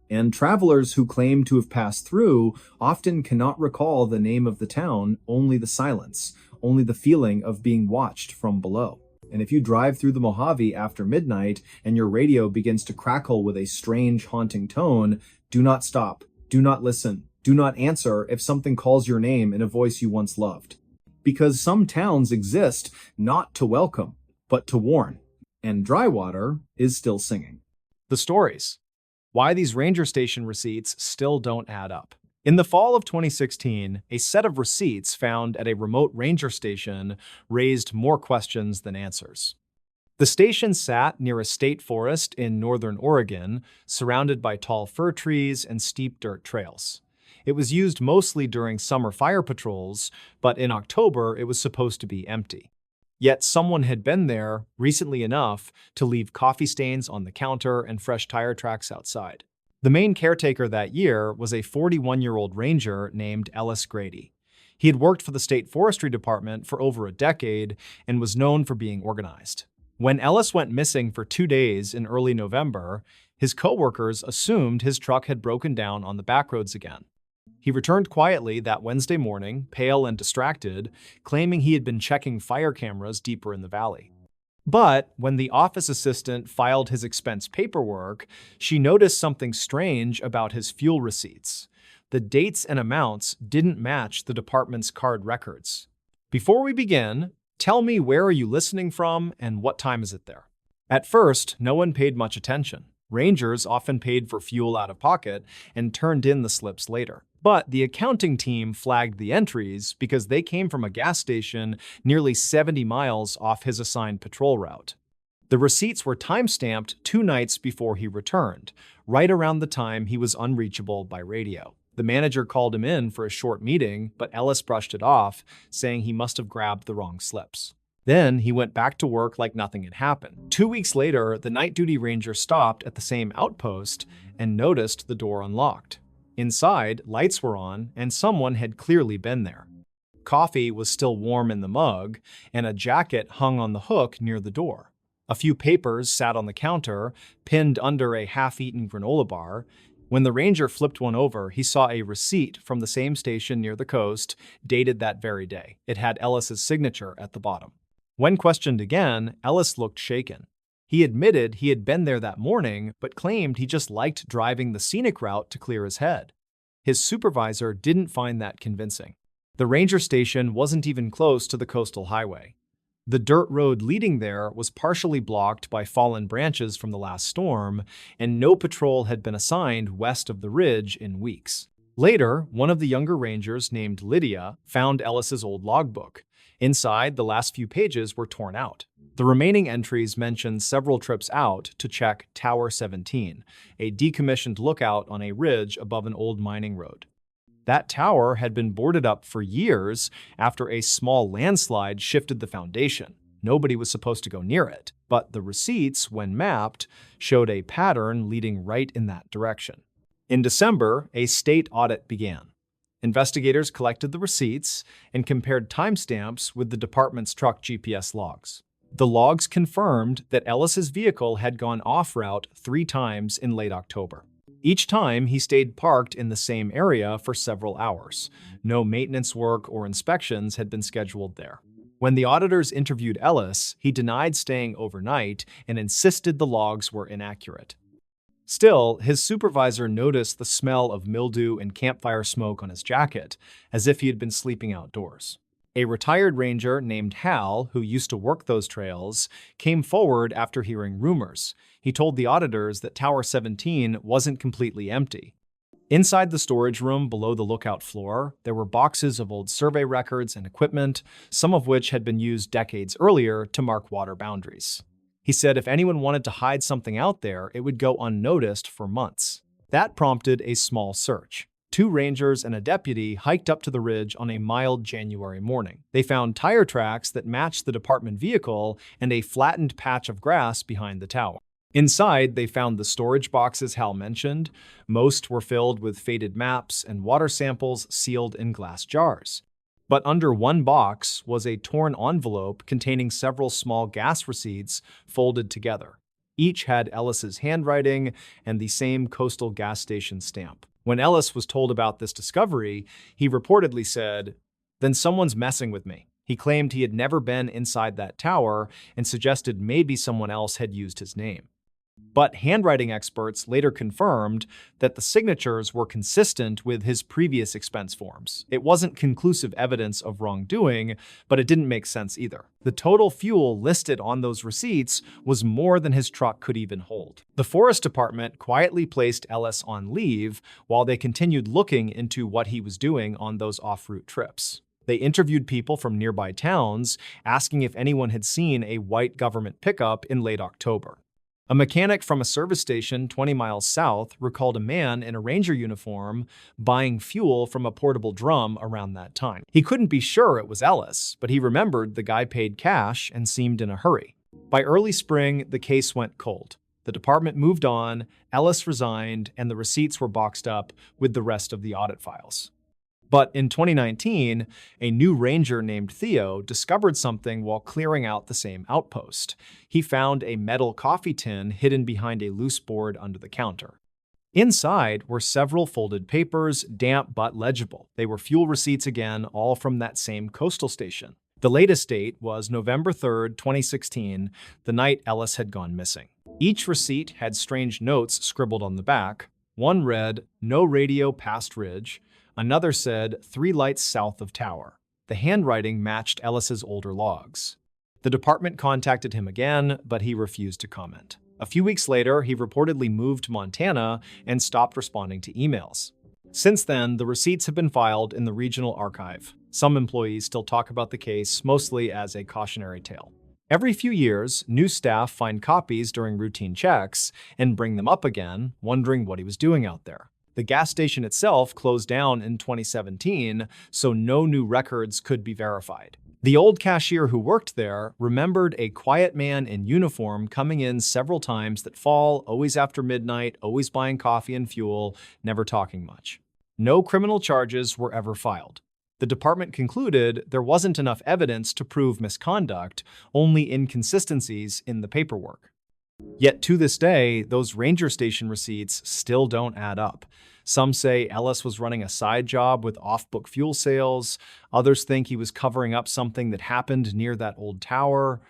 And travelers who claim to have passed through often cannot recall the name of the town, only the silence, only the feeling of being watched from below. And if you drive through the Mojave after midnight and your radio begins to crackle with a strange, haunting tone, do not stop, do not listen, do not answer if something calls your name in a voice you once loved. Because some towns exist not to welcome, but to warn. And Drywater is still singing. The stories. Why these ranger station receipts still don't add up. In the fall of 2016, a set of receipts found at a remote ranger station raised more questions than answers. The station sat near a state forest in northern Oregon, surrounded by tall fir trees and steep dirt trails. It was used mostly during summer fire patrols, but in October it was supposed to be empty. Yet someone had been there recently enough to leave coffee stains on the counter and fresh tire tracks outside. The main caretaker that year was a 41-year-old ranger named Ellis Grady. He had worked for the state forestry department for over a decade and was known for being organized. When Ellis went missing for 2 days in early November, his coworkers assumed his truck had broken down on the backroads again. He returned quietly that Wednesday morning, pale and distracted, claiming he had been checking fire cameras deeper in the valley. But when the office assistant filed his expense paperwork, she noticed something strange about his fuel receipts. The dates and amounts didn't match the department's card records. Before we begin, tell me, where are you listening from and what time is it there? At first, no one paid much attention. Rangers often paid for fuel out of pocket and turned in the slips later. But the accounting team flagged the entries because they came from a gas station nearly 70 miles off his assigned patrol route. The receipts were time-stamped 2 nights before he returned, right around the time he was unreachable by radio. The manager called him in for a short meeting, but Ellis brushed it off, saying he must have grabbed the wrong slips. Then he went back to work like nothing had happened. 2 weeks later, the night duty ranger stopped at the same outpost and noticed the door unlocked. Inside, lights were on, and someone had clearly been there. Coffee was still warm in the mug, and a jacket hung on the hook near the door. A few papers sat on the counter, pinned under a half-eaten granola bar. When the ranger flipped one over, he saw a receipt from the same station near the coast, dated that very day. It had Ellis's signature at the bottom. When questioned again, Ellis looked shaken. He admitted he had been there that morning, but claimed he just liked driving the scenic route to clear his head. His supervisor didn't find that convincing. The ranger station wasn't even close to the coastal highway. The dirt road leading there was partially blocked by fallen branches from the last storm, and no patrol had been assigned west of the ridge in weeks. Later, one of the younger rangers named Lydia found Ellis's old logbook. Inside, the last few pages were torn out. The remaining entries mentioned several trips out to check Tower 17, a decommissioned lookout on a ridge above an old mining road. That tower had been boarded up for years after a small landslide shifted the foundation. Nobody was supposed to go near it, but the receipts, when mapped, showed a pattern leading right in that direction. In December, a state audit began. Investigators collected the receipts and compared timestamps with the department's truck GPS logs. The logs confirmed that Ellis's vehicle had gone off-route 3 times in late October. Each time, he stayed parked in the same area for several hours. No maintenance work or inspections had been scheduled there. When the auditors interviewed Ellis, he denied staying overnight and insisted the logs were inaccurate. Still, his supervisor noticed the smell of mildew and campfire smoke on his jacket, as if he had been sleeping outdoors. A retired ranger named Hal, who used to work those trails, came forward after hearing rumors. He told the auditors that Tower 17 wasn't completely empty. Inside the storage room below the lookout floor, there were boxes of old survey records and equipment, some of which had been used decades earlier to mark water boundaries. He said if anyone wanted to hide something out there, it would go unnoticed for months. That prompted a small search. 2 rangers and a deputy hiked up to the ridge on a mild January morning. They found tire tracks that matched the department vehicle and a flattened patch of grass behind the tower. Inside, they found the storage boxes Hal mentioned. Most were filled with faded maps and water samples sealed in glass jars. But under one box was a torn envelope containing several small gas receipts folded together. Each had Ellis's handwriting and the same coastal gas station stamp. When Ellis was told about this discovery, he reportedly said, "Then someone's messing with me." He claimed he had never been inside that tower and suggested maybe someone else had used his name. But handwriting experts later confirmed that the signatures were consistent with his previous expense forms. It wasn't conclusive evidence of wrongdoing, but it didn't make sense either. The total fuel listed on those receipts was more than his truck could even hold. The Forest Department quietly placed Ellis on leave while they continued looking into what he was doing on those off-route trips. They interviewed people from nearby towns, asking if anyone had seen a white government pickup in late October. A mechanic from a service station 20 miles south recalled a man in a ranger uniform buying fuel from a portable drum around that time. He couldn't be sure it was Ellis, but he remembered the guy paid cash and seemed in a hurry. By early spring, the case went cold. The department moved on, Ellis resigned, and the receipts were boxed up with the rest of the audit files. But in 2019, a new ranger named Theo discovered something while clearing out the same outpost. He found a metal coffee tin hidden behind a loose board under the counter. Inside were several folded papers, damp but legible. They were fuel receipts again, all from that same coastal station. The latest date was November 3rd, 2016, the night Ellis had gone missing. Each receipt had strange notes scribbled on the back. One read, "No radio past ridge." Another said, "3 lights south of tower." The handwriting matched Ellis's older logs. The department contacted him again, but he refused to comment. A few weeks later, he reportedly moved to Montana and stopped responding to emails. Since then, the receipts have been filed in the regional archive. Some employees still talk about the case, mostly as a cautionary tale. Every few years, new staff find copies during routine checks and bring them up again, wondering what he was doing out there. The gas station itself closed down in 2017, so no new records could be verified. The old cashier who worked there remembered a quiet man in uniform coming in several times that fall, always after midnight, always buying coffee and fuel, never talking much. No criminal charges were ever filed. The department concluded there wasn't enough evidence to prove misconduct, only inconsistencies in the paperwork. Yet to this day, those ranger station receipts still don't add up. Some say Ellis was running a side job with off-book fuel sales. Others think he was covering up something that happened near that old tower.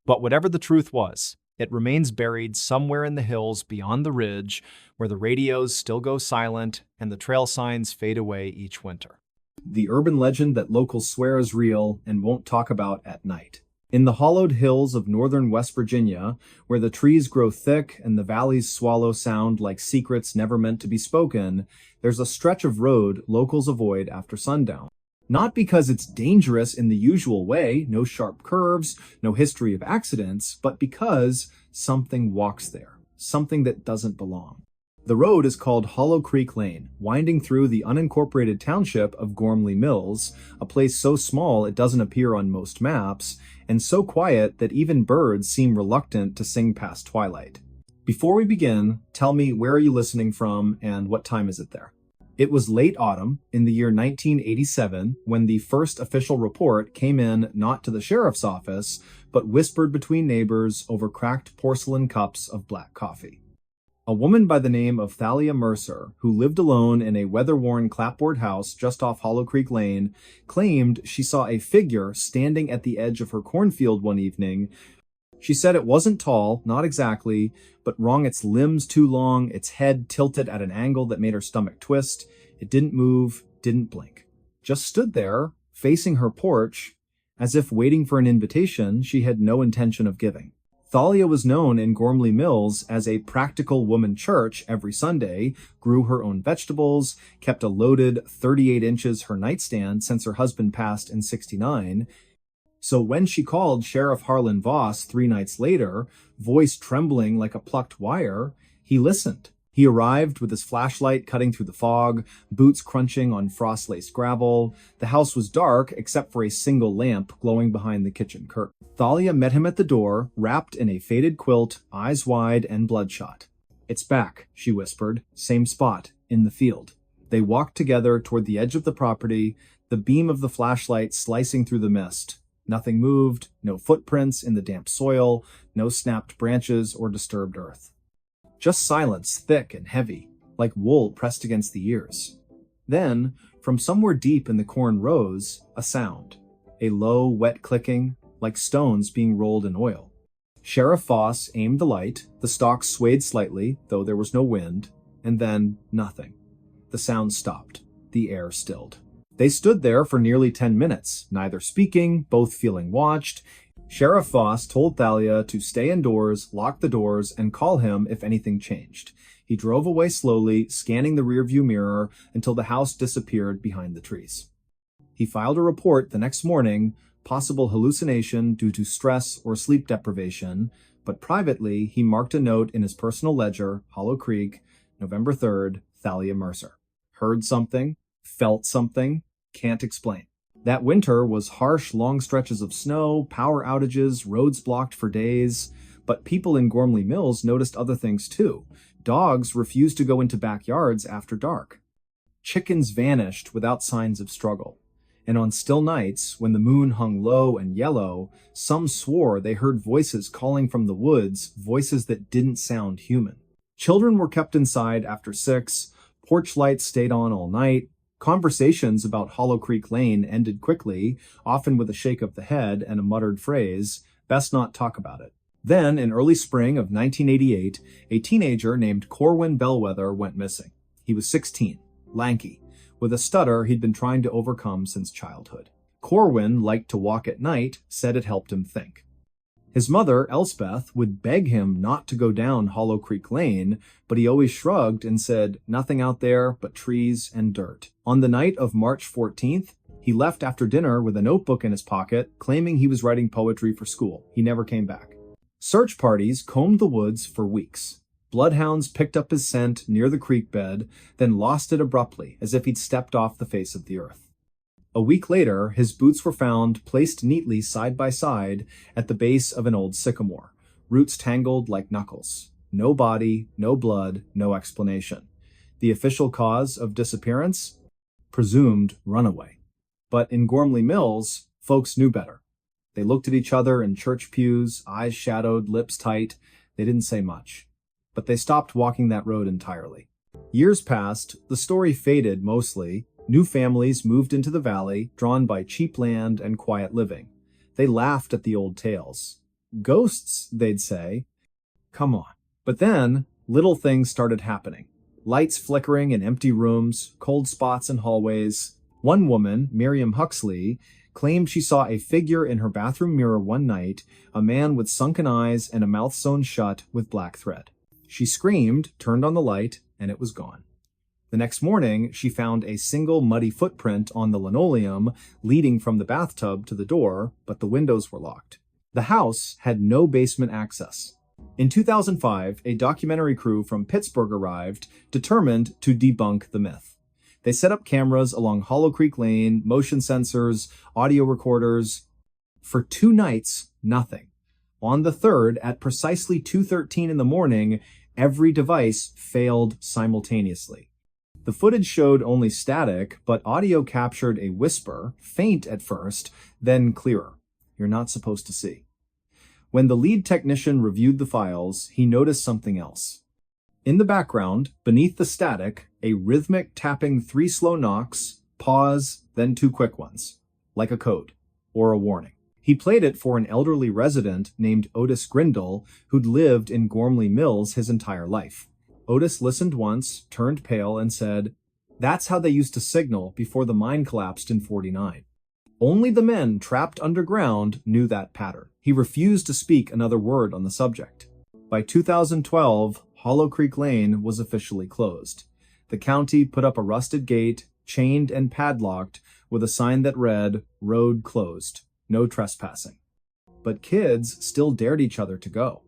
But whatever the truth was, it remains buried somewhere in the hills beyond the ridge, where the radios still go silent and the trail signs fade away each winter. The urban legend that locals swear is real and won't talk about at night. In the hollowed hills of northern West Virginia, where the trees grow thick and the valleys swallow sound like secrets never meant to be spoken, there's a stretch of road locals avoid after sundown. Not because it's dangerous in the usual way, no sharp curves, no history of accidents, but because something walks there, something that doesn't belong. The road is called Hollow Creek Lane, winding through the unincorporated township of Gormley Mills, a place so small it doesn't appear on most maps, and so quiet that even birds seem reluctant to sing past twilight. Before we begin, tell me, where are you listening from and what time is it there? It was late autumn in the year 1987 when the first official report came in, not to the sheriff's office, but whispered between neighbors over cracked porcelain cups of black coffee. A woman by the name of Thalia Mercer, who lived alone in a weather-worn clapboard house just off Hollow Creek Lane, claimed she saw a figure standing at the edge of her cornfield one evening. She said it wasn't tall, not exactly, but wrung its limbs too long, its head tilted at an angle that made her stomach twist. It didn't move, didn't blink. Just stood there, facing her porch, as if waiting for an invitation she had no intention of giving. Thalia was known in Gormley Mills as a practical woman church every Sunday, grew her own vegetables, kept a loaded 38 inches her nightstand since her husband passed in '69. So when she called Sheriff Harlan Voss 3 nights later, voice trembling like a plucked wire, he listened. He arrived with his flashlight cutting through the fog, boots crunching on frost-laced gravel. The house was dark except for a single lamp glowing behind the kitchen curtain. Thalia met him at the door, wrapped in a faded quilt, eyes wide and bloodshot. "It's back," she whispered. "Same spot, in the field." They walked together toward the edge of the property, the beam of the flashlight slicing through the mist. Nothing moved, no footprints in the damp soil, no snapped branches or disturbed earth. Just silence, thick and heavy, like wool pressed against the ears. Then, from somewhere deep in the corn rows, a sound. A low, wet clicking, like stones being rolled in oil. Sheriff Voss aimed the light, the stalk swayed slightly, though there was no wind, and then nothing. The sound stopped. The air stilled. They stood there for nearly 10 minutes, neither speaking, both feeling watched. Sheriff Voss told Thalia to stay indoors, lock the doors, and call him if anything changed. He drove away slowly, scanning the rearview mirror until the house disappeared behind the trees. He filed a report the next morning, possible hallucination due to stress or sleep deprivation, but privately he marked a note in his personal ledger, Hollow Creek, November 3rd, Thalia Mercer. Heard something, felt something, can't explain. That winter was harsh, long stretches of snow, power outages, roads blocked for days. But people in Gormley Mills noticed other things too. Dogs refused to go into backyards after dark. Chickens vanished without signs of struggle. And on still nights, when the moon hung low and yellow, some swore they heard voices calling from the woods, voices that didn't sound human. Children were kept inside after 6, porch lights stayed on all night. Conversations about Hollow Creek Lane ended quickly, often with a shake of the head and a muttered phrase, "Best not talk about it." Then, in early spring of 1988, a teenager named Corwin Bellwether went missing. He was 16, lanky, with a stutter he'd been trying to overcome since childhood. Corwin liked to walk at night, said it helped him think. His mother, Elspeth, would beg him not to go down Hollow Creek Lane, but he always shrugged and said, "Nothing out there but trees and dirt." On the night of March 14th, he left after dinner with a notebook in his pocket, claiming he was writing poetry for school. He never came back. Search parties combed the woods for weeks. Bloodhounds picked up his scent near the creek bed, then lost it abruptly, as if he'd stepped off the face of the earth. A week later, his boots were found placed neatly side by side at the base of an old sycamore, roots tangled like knuckles. No body, no blood, no explanation. The official cause of disappearance? Presumed runaway. But in Gormley Mills, folks knew better. They looked at each other in church pews, eyes shadowed, lips tight. They didn't say much. But they stopped walking that road entirely. Years passed, the story faded mostly. New families moved into the valley, drawn by cheap land and quiet living. They laughed at the old tales. Ghosts, they'd say. Come on. But then, little things started happening. Lights flickering in empty rooms, cold spots in hallways. One woman, Miriam Huxley, claimed she saw a figure in her bathroom mirror one night, a man with sunken eyes and a mouth sewn shut with black thread. She screamed, turned on the light, and it was gone. The next morning, she found a single muddy footprint on the linoleum leading from the bathtub to the door, but the windows were locked. The house had no basement access. In 2005, a documentary crew from Pittsburgh arrived, determined to debunk the myth. They set up cameras along Hollow Creek Lane, motion sensors, audio recorders. For 2 nights, nothing. On the third, at precisely 2:13 in the morning, every device failed simultaneously. The footage showed only static, but audio captured a whisper, faint at first, then clearer. You're not supposed to see. When the lead technician reviewed the files, he noticed something else. In the background, beneath the static, a rhythmic tapping 3 slow knocks, pause, then 2 quick ones, like a code or a warning. He played it for an elderly resident named Otis Grindle, who'd lived in Gormley Mills his entire life. Otis listened once, turned pale, and said, "That's how they used to signal before the mine collapsed in '49. Only the men trapped underground knew that pattern." He refused to speak another word on the subject. By 2012, Hollow Creek Lane was officially closed. The county put up a rusted gate, chained and padlocked, with a sign that read, "Road closed, no trespassing." But kids still dared each other to go.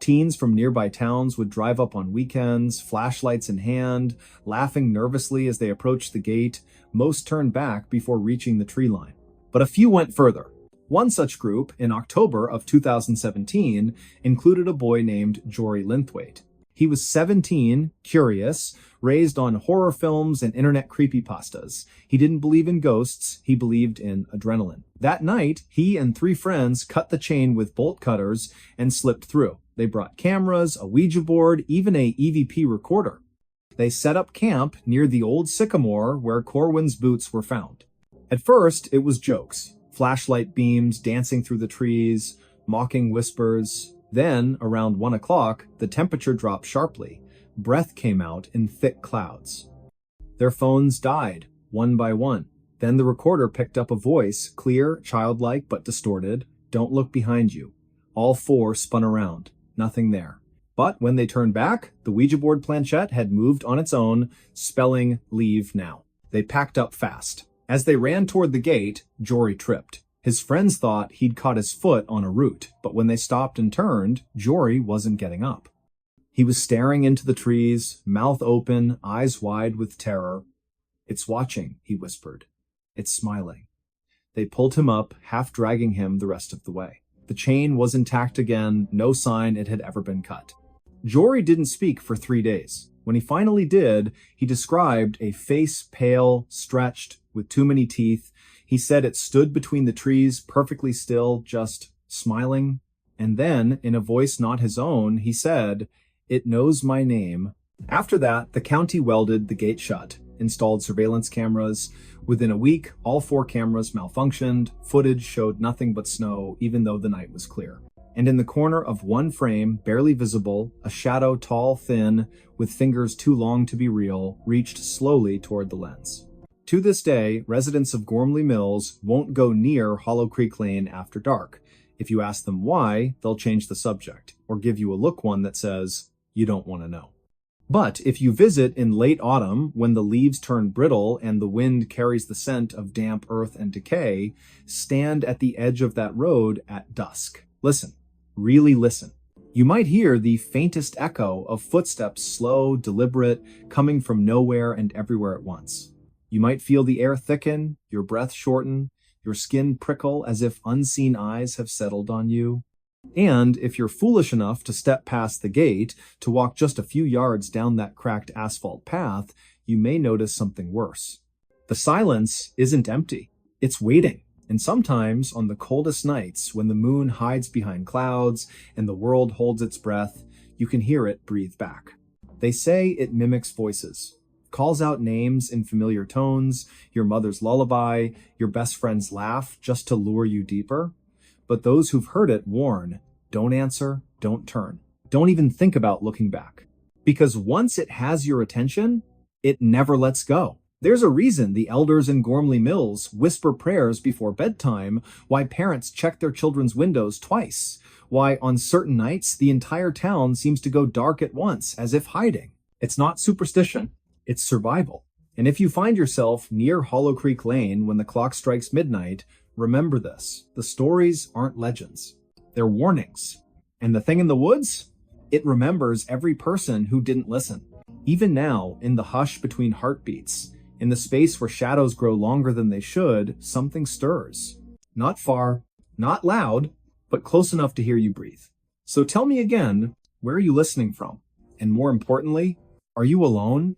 Teens from nearby towns would drive up on weekends, flashlights in hand, laughing nervously as they approached the gate. Most turned back before reaching the tree line. But a few went further. One such group, in October of 2017, included a boy named Jory Linthwaite. He was 17, curious, raised on horror films and internet creepypastas. He didn't believe in ghosts, he believed in adrenaline. That night, he and 3 friends cut the chain with bolt cutters and slipped through. They brought cameras, a Ouija board, even a EVP recorder. They set up camp near the old sycamore where Corwin's boots were found. At first, it was jokes. Flashlight beams dancing through the trees, mocking whispers. Then, around 1 o'clock, the temperature dropped sharply. Breath came out in thick clouds. Their phones died, one by one. Then the recorder picked up a voice, clear, childlike, but distorted. "Don't look behind you." All 4 spun around. Nothing there. But when they turned back, the Ouija board planchette had moved on its own, spelling "Leave now." They packed up fast. As they ran toward the gate, Jory tripped. His friends thought he'd caught his foot on a root, but when they stopped and turned, Jory wasn't getting up. He was staring into the trees, mouth open, eyes wide with terror. "It's watching," he whispered. "It's smiling." They pulled him up, half dragging him the rest of the way. The chain was intact again, no sign it had ever been cut. Jory didn't speak for 3 days. When he finally did, he described a face pale, stretched, with too many teeth. He said it stood between the trees, perfectly still, just smiling. And then, in a voice not his own, he said, "It knows my name." After that, the county welded the gate shut, installed surveillance cameras. Within a week, all 4 cameras malfunctioned. Footage showed nothing but snow, even though the night was clear. And in the corner of one frame, barely visible, a shadow tall, thin, with fingers too long to be real, reached slowly toward the lens. To this day, residents of Gormley Mills won't go near Hollow Creek Lane after dark. If you ask them why, they'll change the subject, or give you a look one that says, "You don't want to know." But if you visit in late autumn, when the leaves turn brittle and the wind carries the scent of damp earth and decay, stand at the edge of that road at dusk. Listen, really listen. You might hear the faintest echo of footsteps, slow, deliberate, coming from nowhere and everywhere at once. You might feel the air thicken, your breath shorten, your skin prickle as if unseen eyes have settled on you. And if you're foolish enough to step past the gate, to walk just a few yards down that cracked asphalt path, you may notice something worse. The silence isn't empty. It's waiting. And sometimes, on the coldest nights, when the moon hides behind clouds and the world holds its breath, you can hear it breathe back. They say it mimics voices, calls out names in familiar tones, your mother's lullaby, your best friend's laugh, just to lure you deeper. But those who've heard it warn, don't answer, don't turn. Don't even think about looking back. Because once it has your attention, it never lets go. There's a reason the elders in Gormley Mills whisper prayers before bedtime, why parents check their children's windows twice, why on certain nights the entire town seems to go dark at once, as if hiding. It's not superstition, it's survival. And if you find yourself near Hollow Creek Lane when the clock strikes midnight, remember this. The stories aren't legends. They're warnings. And the thing in the woods? It remembers every person who didn't listen. Even now, in the hush between heartbeats, in the space where shadows grow longer than they should, something stirs. Not far, not loud, but close enough to hear you breathe. So tell me again, where are you listening from? And more importantly, are you alone?